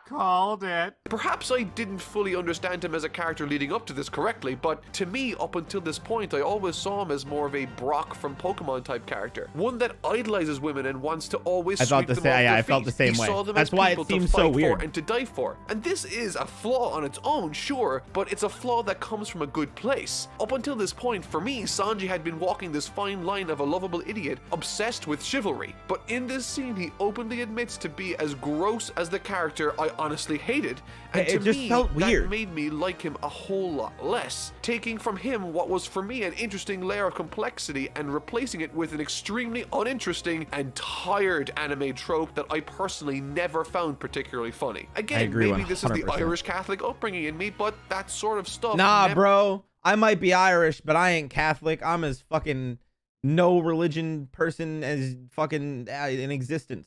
Speaker 2: Called it.
Speaker 3: Perhaps I didn't fully understand him as a character leading up to this correctly, but to me, up until this point, I always saw him as more of a Brock from Pokemon type character. One that idolizes women and wants to always sweep them off their feet.
Speaker 1: I felt the same
Speaker 3: he
Speaker 1: way.
Speaker 3: saw them
Speaker 1: That's
Speaker 3: as
Speaker 1: why it
Speaker 3: people
Speaker 1: seems
Speaker 3: to
Speaker 1: so
Speaker 3: fight
Speaker 1: weird
Speaker 3: for and to die for. And this is a flaw on its own, sure, but it's a flaw that comes from a good place. Up until this point, for me, Sanji had been walking this fine line of a lovable idiot, obsessed with chivalry. But in this scene, he openly admits to be as gross as the character I honestly hated. And
Speaker 1: it
Speaker 3: to
Speaker 1: just
Speaker 3: me,
Speaker 1: felt weird.
Speaker 3: that made me like him a whole lot less, taking from him what was for me an interesting layer of complexity and replacing it with an extremely uninteresting and tired anime trope that I personally never found particularly funny. Again, maybe this is the
Speaker 1: 100%.
Speaker 3: Irish Catholic upbringing in me, but that sort of stuff
Speaker 1: Nah, bro. I might be Irish, but I ain't Catholic. I'm as fucking no religion person as fucking in existence.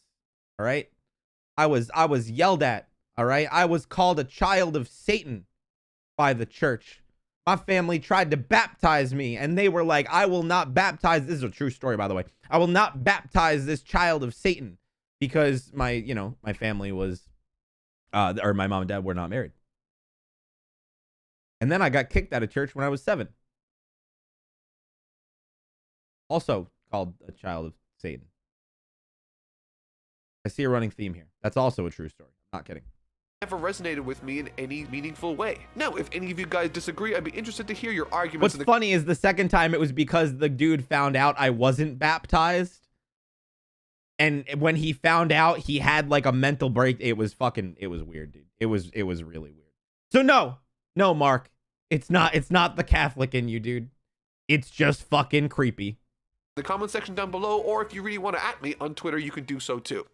Speaker 1: All right? I was yelled at. All right, I was called a child of Satan by the church. My family tried to baptize me, and they were like, I will not baptize. This is a true story, by the way. I will not baptize this child of Satan because my family was, or my mom and dad were not married. And then I got kicked out of church when I was 7. Also called a child of Satan. I see a running theme here. That's also a true story. I'm not kidding.
Speaker 3: Never resonated with me in any meaningful way. Now, if any of you guys disagree, I'd be interested to hear your arguments.
Speaker 1: What's funny is the second time it was because the dude found out I wasn't baptized. And when he found out, he had like a mental break. It was weird, dude. It was really weird. So no, Mark, it's not the Catholic in you, dude. It's just fucking creepy.
Speaker 3: The comment section down below, or if you really want to at me on Twitter, you can do so too.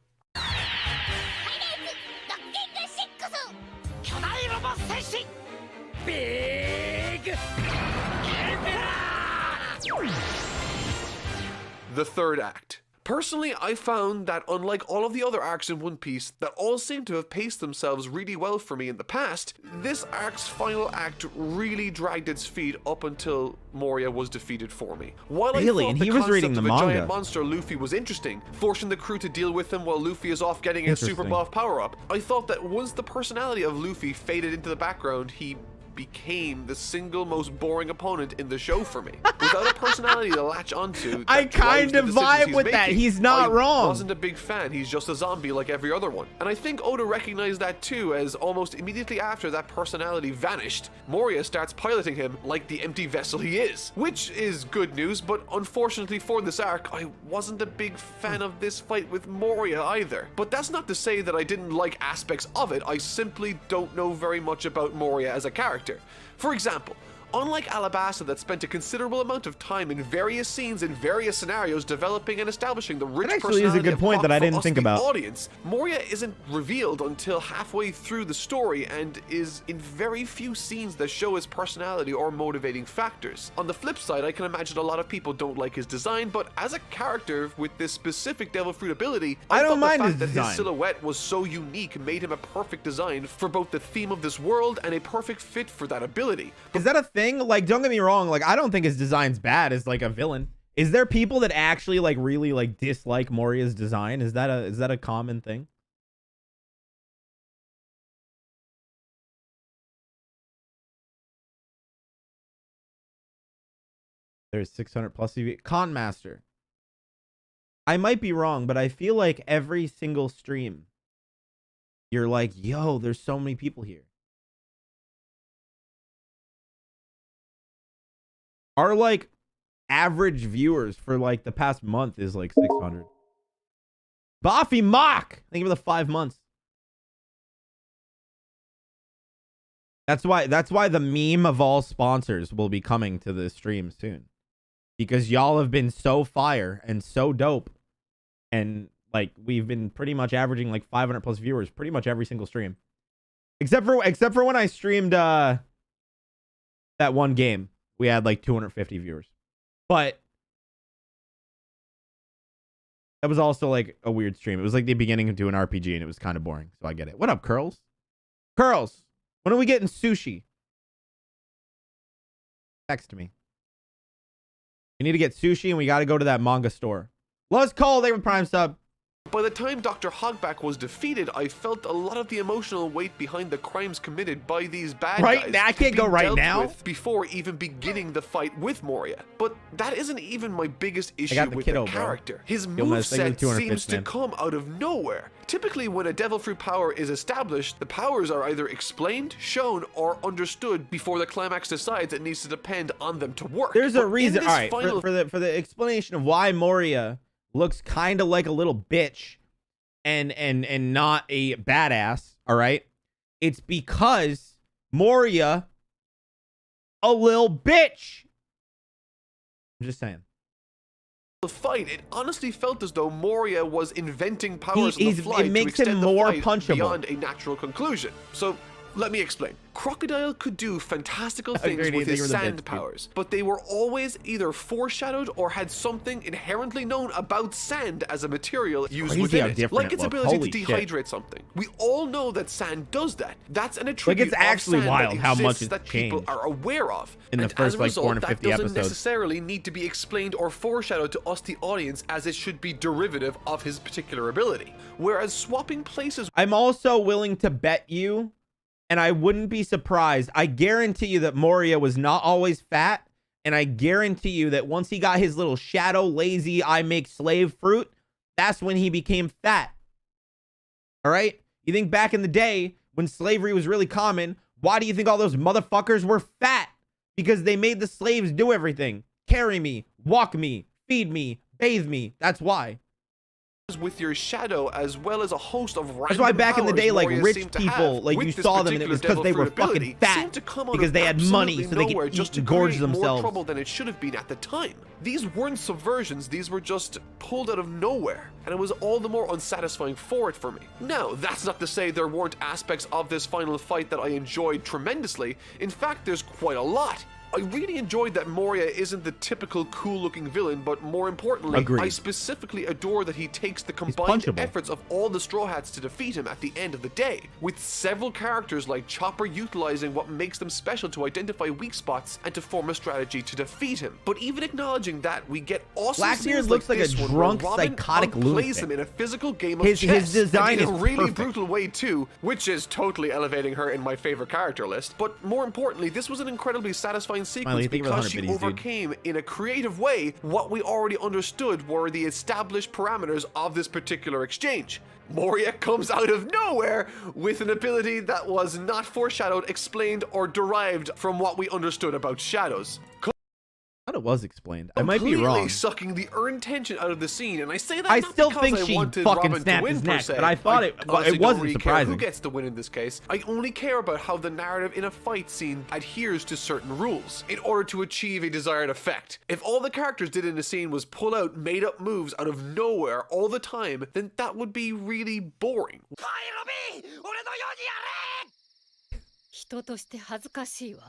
Speaker 3: The third act. Personally, I found that unlike all of the other arcs in One Piece that all seem to have paced themselves really well for me in the past, this arc's final act really dragged its feet up until Moria was defeated for me. While
Speaker 1: Really?
Speaker 3: I thought
Speaker 1: And
Speaker 3: the
Speaker 1: he was
Speaker 3: concept
Speaker 1: reading the
Speaker 3: of a
Speaker 1: manga.
Speaker 3: giant monster Luffy was interesting, forcing the crew to deal with him while Luffy is off getting his super buff power-up, I thought that once the personality of Luffy faded into the background, he became the single most boring opponent in the show for me. Without a personality to latch onto,
Speaker 1: I
Speaker 3: that drives
Speaker 1: kind
Speaker 3: the
Speaker 1: of
Speaker 3: decisions
Speaker 1: vibe
Speaker 3: he's
Speaker 1: with that.
Speaker 3: making,
Speaker 1: He's not wrong.
Speaker 3: I wasn't a big fan. He's just a zombie like every other one. And I think Oda recognized that too, as almost immediately after that personality vanished, Moria starts piloting him like the empty vessel he is. Which is good news, but unfortunately for this arc, I wasn't a big fan of this fight with Moria either. But that's not to say that I didn't like aspects of it. I simply don't know very much about Moria as a character. For example, unlike Alabasta that spent a considerable amount of time in various scenes in various scenarios developing and establishing the rich
Speaker 1: That actually is a
Speaker 3: personality
Speaker 1: good
Speaker 3: of
Speaker 1: point
Speaker 3: Hawk
Speaker 1: that I
Speaker 3: for
Speaker 1: didn't
Speaker 3: us,
Speaker 1: think
Speaker 3: the
Speaker 1: about.
Speaker 3: audience, Moria isn't revealed until halfway through the story and is in very few scenes that show his personality or motivating factors. On the flip side, I can imagine a lot of people don't like his design, but as a character with this specific Devil Fruit ability,
Speaker 1: I don't mind
Speaker 3: the
Speaker 1: his
Speaker 3: fact that
Speaker 1: design.
Speaker 3: his silhouette was so unique made him a perfect design for both the theme of this world and a perfect fit for that ability.
Speaker 1: Is that a thing? Like, don't get me wrong. Like, I don't think his design's bad as like a villain. Is there people that actually like really like dislike Moria's design? Is that a common thing? There's 600 plus EV. Con Master. I might be wrong, but I feel like every single stream, you're like, yo, there's so many people here. Our like average viewers for like the past month is like 600. Boffy Mock, thank you for the 5 months. That's why the meme of all sponsors will be coming to the stream soon, because y'all have been so fire and so dope, and like we've been pretty much averaging like 500 plus viewers pretty much every single stream, except for when I streamed that one game. We had like 250 viewers. But that was also like a weird stream. It was like the beginning to an RPG and it was kind of boring. So I get it. What up, Curls? Curls, when are we getting sushi? Text me. We need to get sushi and we got to go to that manga store. Let's call they with Prime Sub.
Speaker 3: By the time Dr. Hogback was defeated, I felt a lot of the emotional weight behind the crimes committed by these bad
Speaker 1: Right
Speaker 3: guys
Speaker 1: now, I
Speaker 3: to
Speaker 1: can't
Speaker 3: be
Speaker 1: go right
Speaker 3: dealt
Speaker 1: now.
Speaker 3: with before even beginning the fight with Moria. But that isn't even my biggest issue
Speaker 1: got the
Speaker 3: with
Speaker 1: kiddo,
Speaker 3: the
Speaker 1: bro.
Speaker 3: character. His
Speaker 1: Yo, man, thank you
Speaker 3: moveset
Speaker 1: for 200
Speaker 3: seems
Speaker 1: bits,
Speaker 3: to
Speaker 1: man.
Speaker 3: come out of nowhere. Typically, when a Devil Fruit power is established, the powers are either explained, shown, or understood before the climax decides it needs to depend on them to work.
Speaker 1: There's
Speaker 3: But
Speaker 1: a
Speaker 3: in
Speaker 1: reason.
Speaker 3: this
Speaker 1: All right,
Speaker 3: final
Speaker 1: for the explanation of why Moria looks kind of like a little bitch and not a badass, all right? It's because Moria a little bitch. I'm just saying.
Speaker 3: The fight, it honestly felt as though Moria was inventing powers on the
Speaker 1: He's-
Speaker 3: fly
Speaker 1: it makes
Speaker 3: to extend
Speaker 1: him
Speaker 3: the
Speaker 1: more
Speaker 3: fight
Speaker 1: punchable.
Speaker 3: beyond a natural conclusion. So let me explain. Crocodile could do fantastical things
Speaker 1: Agreed,
Speaker 3: with
Speaker 1: they
Speaker 3: his
Speaker 1: were the
Speaker 3: sand
Speaker 1: bits, dude.
Speaker 3: powers, but they were always either foreshadowed or had something inherently known about sand as a material used
Speaker 1: crazy
Speaker 3: within
Speaker 1: how
Speaker 3: it,
Speaker 1: different
Speaker 3: like
Speaker 1: it
Speaker 3: its
Speaker 1: looks.
Speaker 3: ability
Speaker 1: Holy
Speaker 3: to
Speaker 1: shit.
Speaker 3: dehydrate something. We all know that sand does that. That's an attribute
Speaker 1: it's actually
Speaker 3: of sand
Speaker 1: wild
Speaker 3: that
Speaker 1: how much
Speaker 3: exists
Speaker 1: it's
Speaker 3: that people
Speaker 1: changed
Speaker 3: are aware of.
Speaker 1: in the
Speaker 3: And
Speaker 1: first,
Speaker 3: as a
Speaker 1: like,
Speaker 3: result,
Speaker 1: 450
Speaker 3: that doesn't
Speaker 1: episodes.
Speaker 3: necessarily need to be explained or foreshadowed to us, the audience, as it should be derivative of his particular ability. Whereas swapping places
Speaker 1: I'm also willing to bet you, and I wouldn't be surprised. I guarantee you that Moria was not always fat, and I guarantee you that once he got his little shadow, lazy, I make slave fruit, that's when he became fat. All right? You think back in the day when slavery was really common, why do you think all those motherfuckers were fat? Because they made the slaves do everything. Carry me, walk me, feed me, bathe me. That's why.
Speaker 3: with your shadow, as well as a host of random
Speaker 1: That's why back in the
Speaker 3: powers
Speaker 1: day, like
Speaker 3: Moria
Speaker 1: rich
Speaker 3: seemed to
Speaker 1: people,
Speaker 3: have
Speaker 1: like
Speaker 3: with
Speaker 1: you
Speaker 3: this
Speaker 1: saw them and it
Speaker 3: particular
Speaker 1: was because
Speaker 3: Devil
Speaker 1: they were
Speaker 3: Fruit
Speaker 1: fucking
Speaker 3: ability,
Speaker 1: fat
Speaker 3: seemed to come out
Speaker 1: because
Speaker 3: of
Speaker 1: they had money
Speaker 3: absolutely
Speaker 1: so they
Speaker 3: nowhere
Speaker 1: could
Speaker 3: just
Speaker 1: eat
Speaker 3: to
Speaker 1: and gorge
Speaker 3: create more
Speaker 1: themselves.
Speaker 3: trouble than it should have been at the time. These weren't subversions, these were just pulled out of nowhere, and it was all the more unsatisfying for it for me. Now, that's not to say there weren't aspects of this final fight that I enjoyed tremendously. In fact, there's quite a lot. I really enjoyed that Moria isn't the typical cool-looking villain, but more importantly,
Speaker 1: Agreed.
Speaker 3: I specifically adore that he takes the combined
Speaker 1: punchable.
Speaker 3: efforts of all the Straw Hats to defeat him at the end of the day, with several characters like Chopper utilizing what makes them special to identify weak spots and to form a strategy to defeat him. But even acknowledging that, we get awesome
Speaker 1: Blackbeard
Speaker 3: scenes
Speaker 1: looks
Speaker 3: like
Speaker 1: like a
Speaker 3: this one
Speaker 1: drunk,
Speaker 3: where Robin
Speaker 1: psychotic
Speaker 3: outplays
Speaker 1: lunatic.
Speaker 3: him in a physical game of
Speaker 1: His
Speaker 3: chess,
Speaker 1: design
Speaker 3: and in
Speaker 1: is
Speaker 3: a really
Speaker 1: perfect.
Speaker 3: brutal way too, which is totally elevating her in my favorite character list. But more importantly, this was an incredibly satisfying sequence
Speaker 1: Smiley, thank you for the
Speaker 3: because
Speaker 1: 100
Speaker 3: she
Speaker 1: biddies, dude.
Speaker 3: overcame in a creative way what we already understood were the established parameters of this particular exchange. Moria comes out of nowhere with an ability that was not foreshadowed, explained, or derived from what we understood about shadows.
Speaker 1: I thought it was explained. I might be
Speaker 3: Completely
Speaker 1: wrong.
Speaker 3: sucking the earned tension out of the scene, and I say that
Speaker 1: I
Speaker 3: not
Speaker 1: still
Speaker 3: because
Speaker 1: think
Speaker 3: I
Speaker 1: she
Speaker 3: wanted
Speaker 1: fucking
Speaker 3: Robin
Speaker 1: snapped
Speaker 3: to win
Speaker 1: his
Speaker 3: per
Speaker 1: neck,
Speaker 3: se.
Speaker 1: but I thought
Speaker 3: honestly
Speaker 1: it
Speaker 3: don't
Speaker 1: wasn't
Speaker 3: really
Speaker 1: surprising.
Speaker 3: care who gets the win in this case. I only care about how the narrative in a fight scene adheres to certain rules in order to achieve a desired effect. If all the characters did in a scene was pull out made-up moves out of nowhere all the time, then that would be really boring.
Speaker 4: 人として恥ずかしいわ。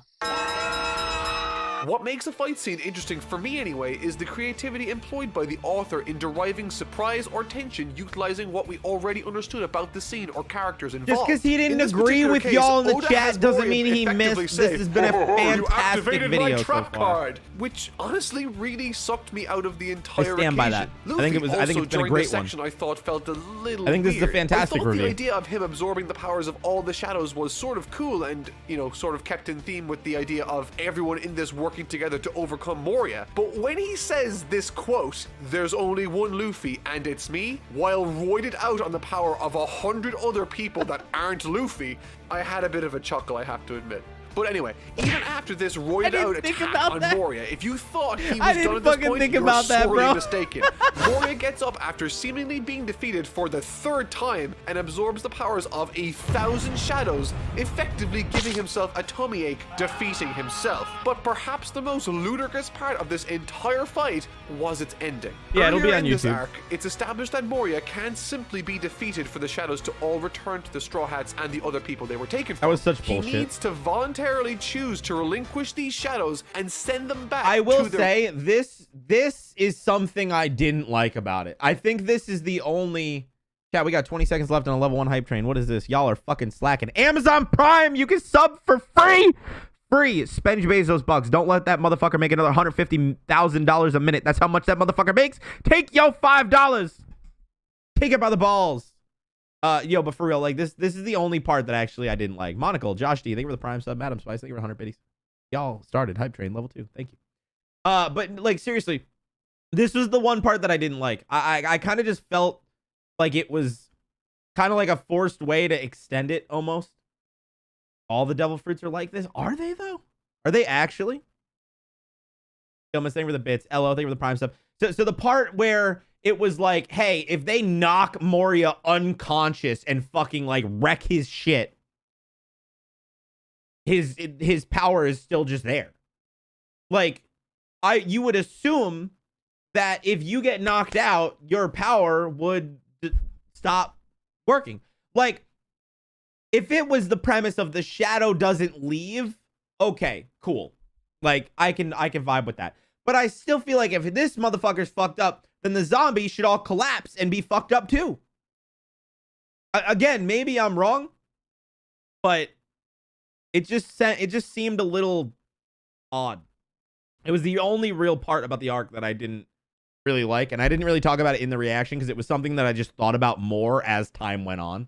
Speaker 3: What makes a fight scene interesting for me anyway is the creativity employed by the author in deriving surprise or tension utilizing what we already understood about the scene or characters involved.
Speaker 1: Just because he
Speaker 3: In
Speaker 1: didn't
Speaker 3: this
Speaker 1: agree
Speaker 3: particular
Speaker 1: with
Speaker 3: case,
Speaker 1: y'all in the
Speaker 3: Oda
Speaker 1: chat
Speaker 3: has
Speaker 1: doesn't
Speaker 3: Moria
Speaker 1: mean he
Speaker 3: effectively
Speaker 1: missed.
Speaker 3: say,
Speaker 1: This has been a
Speaker 3: "Oh, you
Speaker 1: fantastic
Speaker 3: activated
Speaker 1: video
Speaker 3: my
Speaker 1: so
Speaker 3: trap
Speaker 1: far.
Speaker 3: card," which honestly really sucked me out of the entire
Speaker 1: stand by
Speaker 3: occasion.
Speaker 1: that. I think it was- I think
Speaker 3: also
Speaker 1: it's been a
Speaker 3: during
Speaker 1: great
Speaker 3: this
Speaker 1: one.
Speaker 3: section I thought felt a little
Speaker 1: I think this is a
Speaker 3: weird.
Speaker 1: fantastic
Speaker 3: I thought
Speaker 1: review.
Speaker 3: the idea of him absorbing the powers of all the shadows was sort of cool and, you know, sort of kept in theme with the idea of everyone in this working together to overcome Moria. But when he says this quote, "There's only one Luffy and it's me," while roided out on the power of 100 other people that aren't Luffy, I had a bit of a chuckle, I have to admit. But anyway, even after this roided
Speaker 1: didn't
Speaker 3: out
Speaker 1: think
Speaker 3: attack
Speaker 1: about
Speaker 3: on
Speaker 1: that.
Speaker 3: Moria, if you thought he
Speaker 1: I
Speaker 3: was
Speaker 1: didn't
Speaker 3: done at this
Speaker 1: fucking
Speaker 3: point,
Speaker 1: think
Speaker 3: you're
Speaker 1: about that,
Speaker 3: sorely
Speaker 1: bro.
Speaker 3: mistaken. Moria gets up after seemingly being defeated for the 3rd time and absorbs the powers of 1,000 shadows, effectively giving himself a tummy ache, defeating himself. But perhaps the most ludicrous part of this entire fight was its ending.
Speaker 1: Yeah, it'll be
Speaker 3: Earlier
Speaker 1: on
Speaker 3: in this
Speaker 1: YouTube.
Speaker 3: arc, it's established that Moria can't simply be defeated for the shadows to all return to the Straw Hats and the other people they were taken from.
Speaker 1: That was such
Speaker 3: He
Speaker 1: bullshit.
Speaker 3: needs to voluntarily choose to relinquish these shadows and send them back.
Speaker 1: I will
Speaker 3: to their
Speaker 1: say this is something I didn't like about it. I think this is the only. Chat, we got 20 seconds left on a level 1 hype train. What is this? Y'all are fucking slacking. Amazon Prime, you can sub for free. Free. Spend your Bezos bucks. Don't let that motherfucker make another $150,000 a minute. That's how much that motherfucker makes. Take yo $5. Take it by the balls. Yo, but for real, like this is the only part that actually I didn't like. Monocle, Josh D, thank you for the Prime sub. Madam Spice, thank you for 100 biddies. Y'all started hype train level 2. Thank you. But like seriously, this was the one part that I didn't like. I kind of just felt like it was kind of like a forced way to extend it almost. All the devil fruits are like this. Are they though? Are they actually? Thank you for the bits. LO, thank you for the Prime sub. So the part where it was like, hey, if they knock Moria unconscious and fucking like wreck his shit, his power is still just there. Like, you would assume that if you get knocked out, your power would stop working. Like, if it was the premise of the shadow doesn't leave, okay, cool. Like, I can vibe with that. But I still feel like if this motherfucker's fucked up, then the zombies should all collapse and be fucked up too. Again, maybe I'm wrong, but it just seemed a little odd. It was the only real part about the arc that I didn't really like, and I didn't really talk about it in the reaction because it was something that I just thought about more as time went on.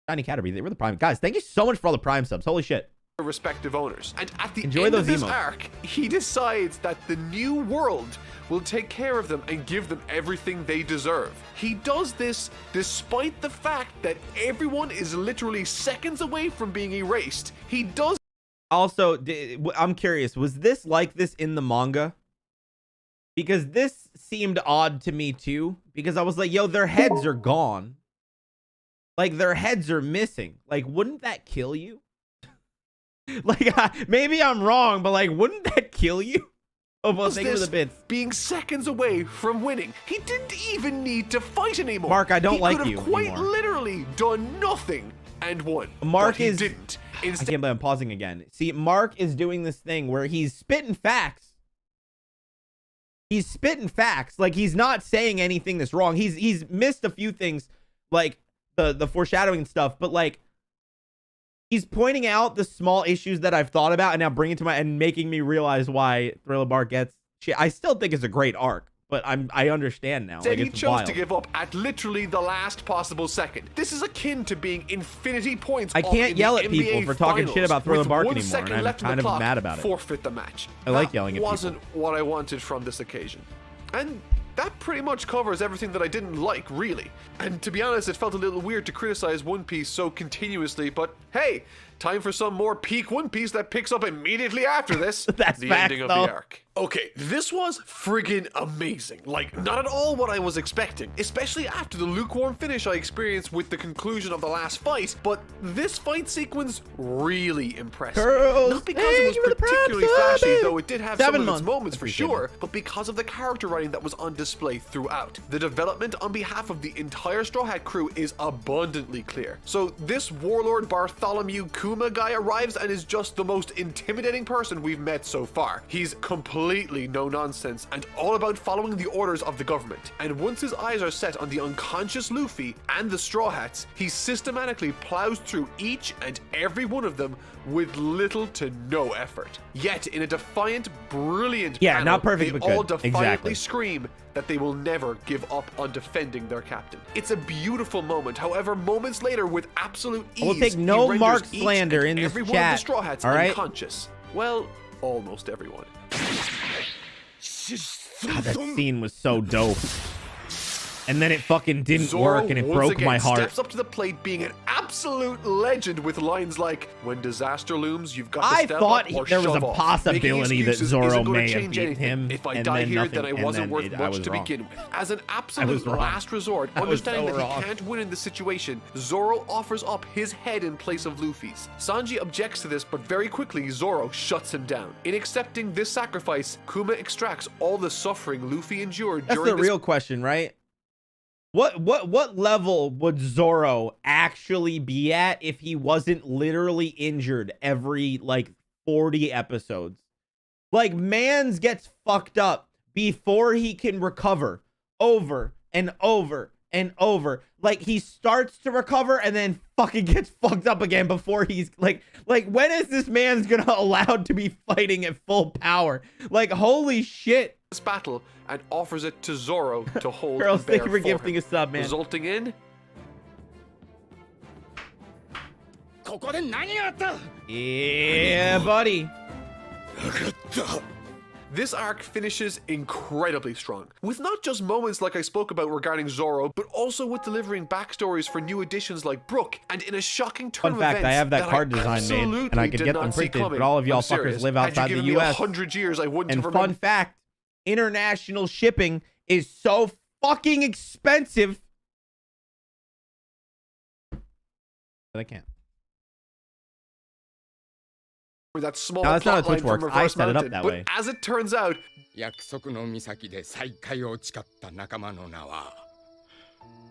Speaker 1: Tiny Caterpie, they were the Prime. Guys, thank you so much for all the Prime subs. Holy shit.
Speaker 3: respective owners. And at the
Speaker 1: Enjoy
Speaker 3: end
Speaker 1: those
Speaker 3: of this
Speaker 1: emotes.
Speaker 3: arc, he decides that the new world will take care of them and give them everything they deserve. He does this despite the fact that everyone is literally seconds away from being erased. He does.
Speaker 1: Also, I'm curious, was this like this in the manga? Because this seemed odd to me too, because I was like, yo, their heads are gone. Like, their heads are missing. Like, wouldn't that kill you? Like, maybe I'm wrong, but like, wouldn't that kill you? Oh, well, thank you for the bits.
Speaker 3: Being seconds away from winning. He didn't even need to fight anymore.
Speaker 1: Mark, I don't like
Speaker 3: you
Speaker 1: you
Speaker 3: He could have quite
Speaker 1: anymore.
Speaker 3: literally done nothing and won.
Speaker 1: Mark
Speaker 3: but he
Speaker 1: is
Speaker 3: didn't.
Speaker 1: I can't believe I'm pausing again. See, Mark is doing this thing where he's spitting facts. He's spitting facts. Like, he's not saying anything that's wrong. He's missed a few things, like the foreshadowing and stuff, but like he's pointing out the small issues that I've thought about and now bringing to my and making me realize why Thriller Bark gets shit. I still think it's a great arc, but I understand now.
Speaker 3: Said
Speaker 1: like,
Speaker 3: he
Speaker 1: it's
Speaker 3: chose
Speaker 1: wild.
Speaker 3: to give up at literally the last possible second. This is akin to being infinity points.
Speaker 1: I can't yell at
Speaker 3: NBA
Speaker 1: people for talking
Speaker 3: finals
Speaker 1: shit about Thriller
Speaker 3: with
Speaker 1: Bark
Speaker 3: 1
Speaker 1: anymore,
Speaker 3: second
Speaker 1: and I'm
Speaker 3: left on
Speaker 1: kind
Speaker 3: the
Speaker 1: of
Speaker 3: clock,
Speaker 1: mad about it.
Speaker 3: Forfeit the match.
Speaker 1: I like
Speaker 3: That
Speaker 1: yelling at people.
Speaker 3: wasn't what I wanted from this occasion. And that pretty much covers everything that I didn't like, really. And to be honest, it felt a little weird to criticize One Piece so continuously, but hey, time for some more peak One Piece that picks up immediately after this.
Speaker 1: That's
Speaker 3: the
Speaker 1: facts,
Speaker 3: ending of
Speaker 1: though.
Speaker 3: the arc. Okay, this was friggin' amazing. Like, not at all what I was expecting, especially after the lukewarm finish I experienced with the conclusion of the last fight, but this fight sequence really impressed me.
Speaker 1: Girls,
Speaker 3: Not because
Speaker 1: hey,
Speaker 3: it
Speaker 1: give me
Speaker 3: was
Speaker 1: the props,
Speaker 3: particularly flashy,
Speaker 1: baby.
Speaker 3: though it did have
Speaker 1: 7
Speaker 3: some of its
Speaker 1: months.
Speaker 3: moments for
Speaker 1: Appreciate
Speaker 3: sure,
Speaker 1: it.
Speaker 3: but because of the character writing that was on display throughout. The development on behalf of the entire Straw Hat crew is abundantly clear. So this Warlord Bartholomew Kuma guy arrives and is just the most intimidating person we've met so far. He's completely no nonsense and all about following the orders of the government. And once his eyes are set on the unconscious Luffy and the Straw Hats, he systematically plows through each and every one of them with little to no effort. Yet in a defiant, brilliant panel,
Speaker 1: not perfect,
Speaker 3: they
Speaker 1: but
Speaker 3: all
Speaker 1: good.
Speaker 3: defiantly
Speaker 1: Exactly.
Speaker 3: scream that they will never give up on defending their captain. It's a beautiful moment. However, moments later, with absolute ease,
Speaker 1: We'll take
Speaker 3: he
Speaker 1: no
Speaker 3: renders
Speaker 1: Mark
Speaker 3: each
Speaker 1: slander
Speaker 3: and
Speaker 1: in this
Speaker 3: every one of the
Speaker 1: chat,
Speaker 3: Straw Hats
Speaker 1: all right?
Speaker 3: unconscious. Well, almost everyone.
Speaker 1: God, that scene was so dope. And then it fucking didn't
Speaker 3: Zoro
Speaker 1: work and it
Speaker 3: once
Speaker 1: broke
Speaker 3: again
Speaker 1: my heart.
Speaker 3: steps up to the plate being an absolute legend with lines like, when disaster looms, you've got to
Speaker 1: I
Speaker 3: step
Speaker 1: thought
Speaker 3: up or
Speaker 1: there was
Speaker 3: shove
Speaker 1: a
Speaker 3: off.
Speaker 1: possibility
Speaker 3: Making
Speaker 1: that
Speaker 3: excuses
Speaker 1: Zoro
Speaker 3: isn't gonna
Speaker 1: may have
Speaker 3: change
Speaker 1: beat
Speaker 3: anything.
Speaker 1: him,
Speaker 3: If I
Speaker 1: and
Speaker 3: die
Speaker 1: then
Speaker 3: here,
Speaker 1: nothing-
Speaker 3: then I
Speaker 1: and
Speaker 3: wasn't
Speaker 1: then
Speaker 3: worth
Speaker 1: I
Speaker 3: much
Speaker 1: was
Speaker 3: to
Speaker 1: wrong.
Speaker 3: begin with. As an
Speaker 1: was
Speaker 3: absolute
Speaker 1: wrong.
Speaker 3: last resort,
Speaker 1: I was
Speaker 3: understanding
Speaker 1: so
Speaker 3: that
Speaker 1: wrong.
Speaker 3: he can't win in this situation, Zoro offers up his head in place of Luffy's. Sanji objects to this, but very quickly Zoro shuts him down. In accepting this sacrifice, Kuma extracts all the suffering Luffy endured
Speaker 1: That's
Speaker 3: during
Speaker 1: the
Speaker 3: this
Speaker 1: real question, right? What level would Zoro actually be at if he wasn't literally injured every like 40 episodes? Like, mans gets fucked up before he can recover over and over and over. Like, he starts to recover and then fucking gets fucked up again before he's like when is this man's gonna allowed to be fighting at full power? Like, holy shit.
Speaker 3: battle and offers it to Zoro to hold
Speaker 1: Girls,
Speaker 3: and bear
Speaker 1: thank you for gifting
Speaker 3: him,
Speaker 1: a sub, man.
Speaker 3: resulting in
Speaker 1: Yeah, buddy.
Speaker 3: this arc finishes incredibly strong, with not just moments like I spoke about regarding Zoro, but also with delivering backstories for new additions like Brook, and in a shocking turn
Speaker 1: Fun
Speaker 3: of
Speaker 1: fact,
Speaker 3: events
Speaker 1: I have that card design made, and I
Speaker 3: absolutely
Speaker 1: could
Speaker 3: did
Speaker 1: get
Speaker 3: not
Speaker 1: them
Speaker 3: see
Speaker 1: printed,
Speaker 3: coming.
Speaker 1: but all of y'all
Speaker 3: I'm
Speaker 1: fuckers
Speaker 3: serious.
Speaker 1: live
Speaker 3: Had
Speaker 1: outside
Speaker 3: you
Speaker 1: the
Speaker 3: given me
Speaker 1: US.
Speaker 3: 100 years, I wouldn't
Speaker 1: And
Speaker 3: have
Speaker 1: fun
Speaker 3: remembered.
Speaker 1: fact, international shipping is so fucking expensive that I can't.
Speaker 3: That small
Speaker 1: No, that's not how
Speaker 3: plot
Speaker 1: Twitch
Speaker 3: line from
Speaker 1: works. I
Speaker 3: Reverse
Speaker 1: set it up
Speaker 3: Mountain.
Speaker 1: that
Speaker 3: but
Speaker 1: way.
Speaker 3: as it turns out,
Speaker 5: 約束の岬で再会を誓った仲間の名は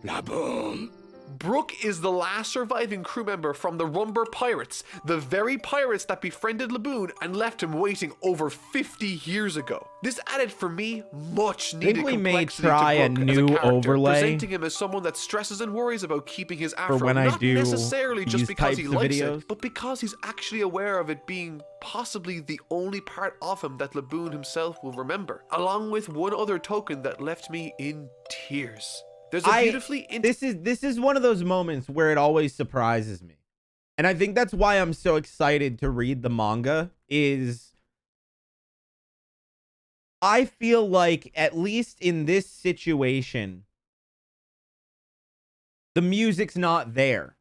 Speaker 5: ラブーン
Speaker 3: Brook is the last surviving crew member from the Rumber Pirates, the very pirates that befriended Laboon and left him waiting over 50 years ago. This added for me much needed
Speaker 1: we may
Speaker 3: complexity
Speaker 1: try
Speaker 3: to
Speaker 1: a
Speaker 3: Brook
Speaker 1: new
Speaker 3: as a character,
Speaker 1: overlay
Speaker 3: presenting him as someone that stresses and worries about keeping his afro,
Speaker 1: when I
Speaker 3: not
Speaker 1: do
Speaker 3: necessarily just
Speaker 1: these
Speaker 3: because he
Speaker 1: types of
Speaker 3: likes
Speaker 1: videos.
Speaker 3: it, but because he's actually aware of it being possibly the only part of him that Laboon himself will remember, along with one other token that left me in tears. There's a beautifully
Speaker 1: this is one of those moments where it always surprises me. And I think that's why I'm so excited to read the manga is I feel like at least in this situation the music's not there,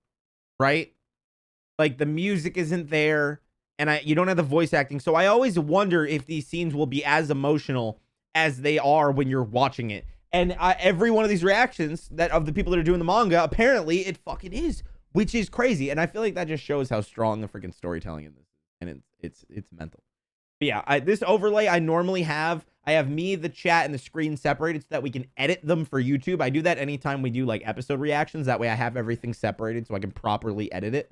Speaker 1: right? Like the music isn't there and you don't have the voice acting. So I always wonder if these scenes will be as emotional as they are when you're watching it. And every one of these reactions that of the people that are doing the manga, apparently it fucking is, which is crazy. And I feel like that just shows how strong the freaking storytelling in this is. And it's mental. But yeah, this overlay I normally have, I have me, the chat, and the screen separated so that we can edit them for YouTube. I do that anytime we do like episode reactions. That way I have everything separated so I can properly edit it.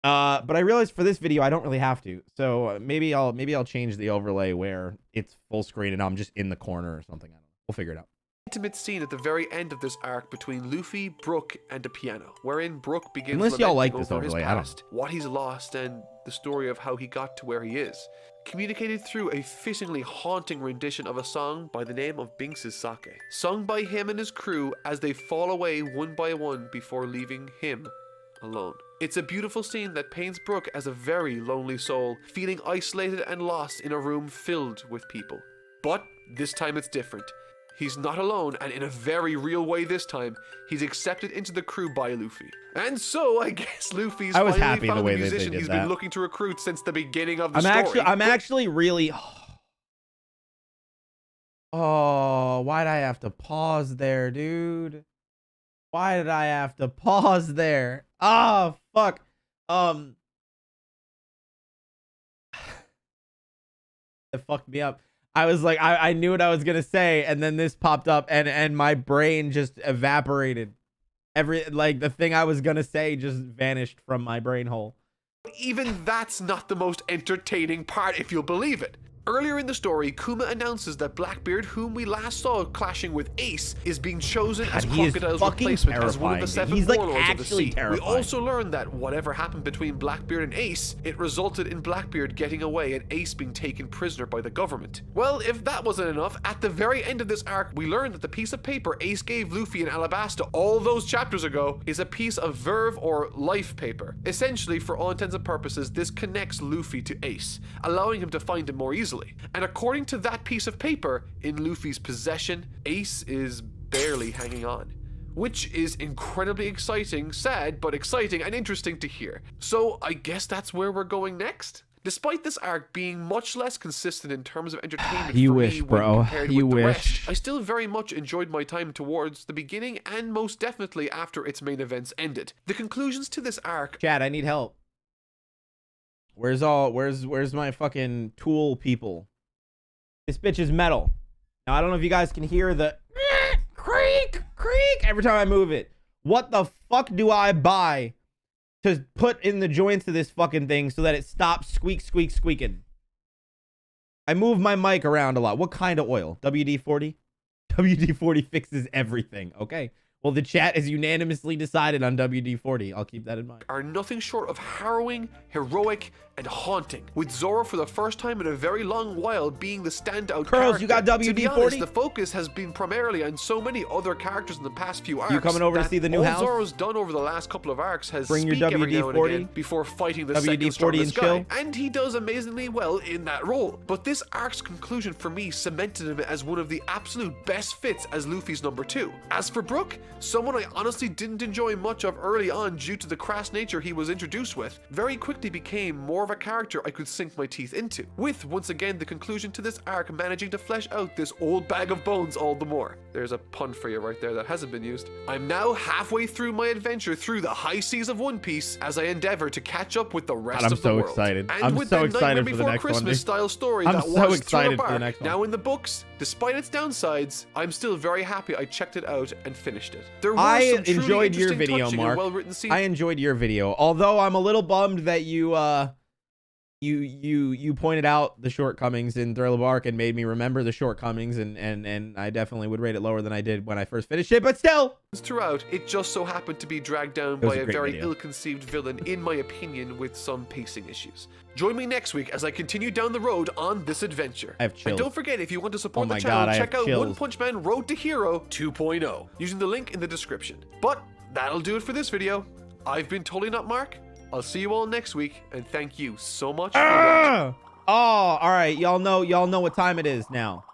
Speaker 1: But I realized for this video I don't really have to. So maybe I'll change the overlay where it's full screen and I'm just in the corner or something. I don't know. We'll figure it out.
Speaker 3: Intimate scene at the very end of this arc between Luffy, Brook, and the piano, wherein Brook begins
Speaker 1: Unless y'all like
Speaker 3: lamenting
Speaker 1: this
Speaker 3: over his
Speaker 1: overlay, I don't
Speaker 3: past, what he's lost, and the story of how he got to where he is, communicated through a fittingly haunting rendition of a song by the name of Binks' Sake, sung by him and his crew as they fall away one by one before leaving him alone. It's a beautiful scene that paints Brook as a very lonely soul, feeling isolated and lost in a room filled with people. But this time it's different. He's not alone, and in a very real way this time, he's accepted into the crew by Luffy. And so, I guess Luffy's finally
Speaker 1: happy
Speaker 3: found
Speaker 1: the way
Speaker 3: the
Speaker 1: that they
Speaker 3: musician
Speaker 1: did
Speaker 3: he's
Speaker 1: that.
Speaker 3: been looking to recruit since the beginning of the story.
Speaker 1: I'm actually really... Oh, why'd I have to pause there, dude? Why did I have to pause there? Oh, fuck. It fucked me up. I was like, I knew what I was gonna say, and then this popped up, and my brain just evaporated. The thing I was gonna say just vanished from my brain hole.
Speaker 3: Even that's not the most entertaining part, if you'll believe it. Earlier in the story, Kuma announces that Blackbeard, whom we last saw clashing with Ace, is being chosen as
Speaker 1: he is
Speaker 3: Crocodile's
Speaker 1: fucking
Speaker 3: replacement as one of the
Speaker 1: terrifying,
Speaker 3: 7
Speaker 1: he's, like,
Speaker 3: warlords of the
Speaker 1: actually
Speaker 3: sea.
Speaker 1: terrifying.
Speaker 3: We also learn that whatever happened between Blackbeard and Ace, it resulted in Blackbeard getting away and Ace being taken prisoner by the government. Well, if that wasn't enough, at the very end of this arc, we learn that the piece of paper Ace gave Luffy in Alabasta all those chapters ago is a piece of verve or life paper. Essentially, for all intents and purposes, this connects Luffy to Ace, allowing him to find him more easily. And according to that piece of paper, in Luffy's possession, Ace is barely hanging on. Which is incredibly exciting, sad, but exciting and interesting to hear. So I guess that's where we're going next? Despite this arc being much less consistent in terms of entertainment
Speaker 1: You
Speaker 3: for
Speaker 1: wish,
Speaker 3: me when
Speaker 1: bro.
Speaker 3: compared
Speaker 1: You
Speaker 3: with the
Speaker 1: wish.
Speaker 3: rest, I still very much enjoyed my time towards the beginning and most definitely after its main events ended. The conclusions to this arc...
Speaker 1: Chad, I need help. Where's my fucking tool people? This bitch is metal. Now, I don't know if you guys can hear the creak every time I move it. What the fuck do I buy to put in the joints of this fucking thing so that it stops squeaking? I move my mic around a lot. What kind of oil? WD-40? WD-40 fixes everything. Okay. Well, the chat has unanimously decided on WD-40. I'll keep that in mind.
Speaker 3: Are nothing short of harrowing, heroic, and haunting, with Zoro for the first time in a very long while being the standout
Speaker 1: Curls,
Speaker 3: character.
Speaker 1: you got
Speaker 3: To be
Speaker 1: WD-40?
Speaker 3: honest, the focus has been primarily on so many other characters in the past few arcs.
Speaker 1: You coming over to
Speaker 3: that
Speaker 1: see the new
Speaker 3: all
Speaker 1: house?
Speaker 3: Zoro's done over the last couple of arcs has
Speaker 1: Bring your
Speaker 3: speak every now and
Speaker 1: WD-40?
Speaker 3: again before fighting the
Speaker 1: WD-40
Speaker 3: second strongest
Speaker 1: and
Speaker 3: guy,
Speaker 1: chill?
Speaker 3: and he does amazingly well in that role. But this arc's conclusion for me cemented him as one of the absolute best fits as Luffy's number 2. As for Brook, someone I honestly didn't enjoy much of early on due to the crass nature he was introduced with, very quickly became more of a character I could sink my teeth into, with once again the conclusion to this arc managing to flesh out this old bag of bones all the more. There's a pun for you right there that hasn't been used. I'm now halfway through my adventure through the high seas of One Piece as I endeavor to catch up with the rest
Speaker 1: God, I'm
Speaker 3: of the
Speaker 1: so
Speaker 3: world.
Speaker 1: excited.
Speaker 3: And
Speaker 1: I'm
Speaker 3: with
Speaker 1: so
Speaker 3: the
Speaker 1: excited
Speaker 3: Nightmare
Speaker 1: for the
Speaker 3: Before
Speaker 1: next one,
Speaker 3: Christmas
Speaker 1: dude.
Speaker 3: style story
Speaker 1: I'm
Speaker 3: that
Speaker 1: so
Speaker 3: was
Speaker 1: excited
Speaker 3: Thriller
Speaker 1: for the
Speaker 3: Bark,
Speaker 1: next one.
Speaker 3: now in the books, despite its downsides, I'm still very happy I checked it out and finished it. There were
Speaker 1: I
Speaker 3: some truly
Speaker 1: enjoyed your
Speaker 3: interesting,
Speaker 1: video,
Speaker 3: touching, and
Speaker 1: Mark.
Speaker 3: well-written scenes.
Speaker 1: I enjoyed your video, although I'm a little bummed that you pointed out the shortcomings in Thriller Bark and made me remember the shortcomings, and I definitely would rate it lower than I did when I first finished it, but still.
Speaker 3: Throughout, it just so happened to be dragged down
Speaker 1: was
Speaker 3: by
Speaker 1: a
Speaker 3: a
Speaker 1: great
Speaker 3: very
Speaker 1: video.
Speaker 3: ill-conceived villain, in my opinion, with some pacing issues. Join me next week as I continue down the road on this adventure.
Speaker 1: I have chills.
Speaker 3: And don't forget, if you want to support
Speaker 1: Oh my
Speaker 3: the channel,
Speaker 1: God, I
Speaker 3: check
Speaker 1: have
Speaker 3: out
Speaker 1: chills.
Speaker 3: One Punch Man Road to Hero 2.0 using the link in the description. But that'll do it for this video. I've been Totally Not Mark. I'll see you all next week, and thank you so much for watching.
Speaker 1: Oh, all right. Y'all know what time it is now.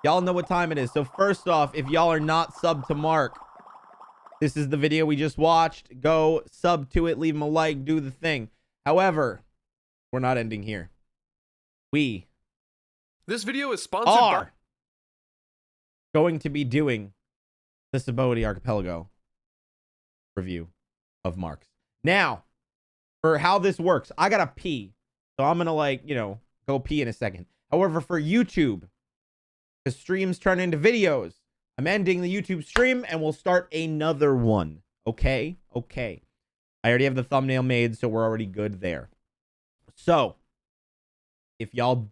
Speaker 1: Y'all know what time it is. So first off, if y'all are not subbed to Mark, this is the video we just watched. Go sub to it, leave him a like, do the thing. However, we're not ending here. We
Speaker 3: This video is sponsored by...
Speaker 1: are going to be doing the Sabaody Archipelago review of Mark's. Now, for how this works, I gotta pee. So I'm gonna, like, go pee in a second. However, for YouTube, Because streams turn into videos. I'm ending the YouTube stream and we'll start another one. Okay? Okay. I already have the thumbnail made, so we're already good there. So, if y'all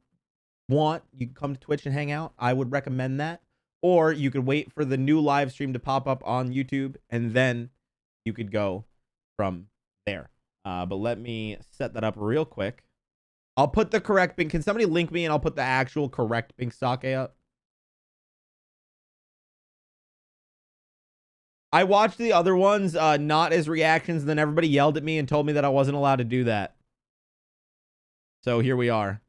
Speaker 1: want, you can come to Twitch and hang out. I would recommend that. Or you could wait for the new live stream to pop up on YouTube, and then you could go from there. But let me set that up real quick. I'll put the correct pink. Can somebody link me and I'll put the actual correct pink sake up? I watched the other ones, not as reactions, and then everybody yelled at me and told me that I wasn't allowed to do that. So here we are.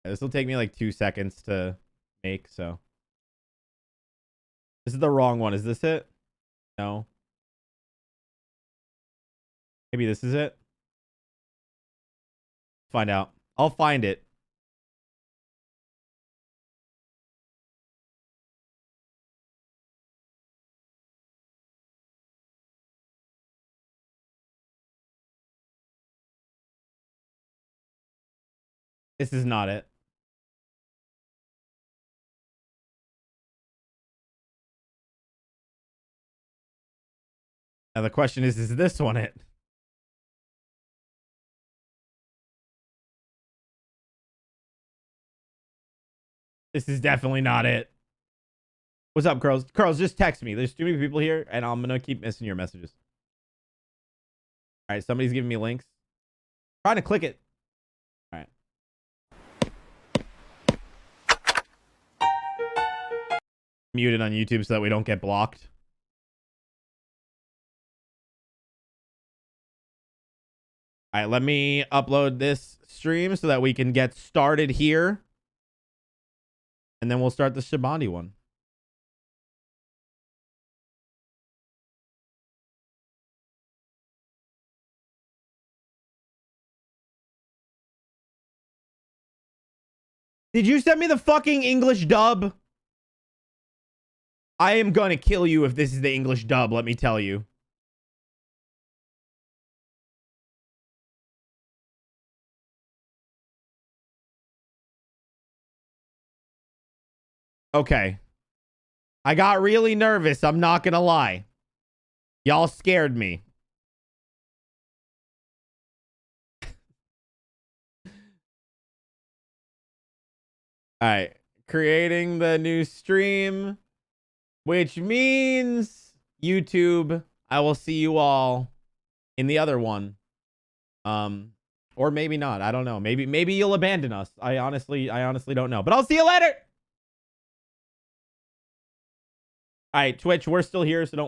Speaker 1: This will take me like 2 seconds to make, so. This is the wrong one. Is this it? No. Maybe this is it. Find out. I'll find it. This is not it. Now the question is this one it? This is definitely not it. What's up, Curls? Curls, just text me. There's too many people here, and I'm going to keep missing your messages. All right, somebody's giving me links. I'm trying to click it. All right. Muted on YouTube so that we don't get blocked. All right, let me upload this stream so that we can get started here. And then we'll start the Shabandi one. Did you send me the fucking English dub? I am gonna kill you if this is the English dub, let me tell you. Okay. I got really nervous, I'm not gonna lie. Y'all scared me. Alright. Creating the new stream. Which means, YouTube, I will see you all in the other one. Or maybe not. I don't know. Maybe you'll abandon us. I honestly don't know. But I'll see you later! Alright, Twitch, we're still here, so don't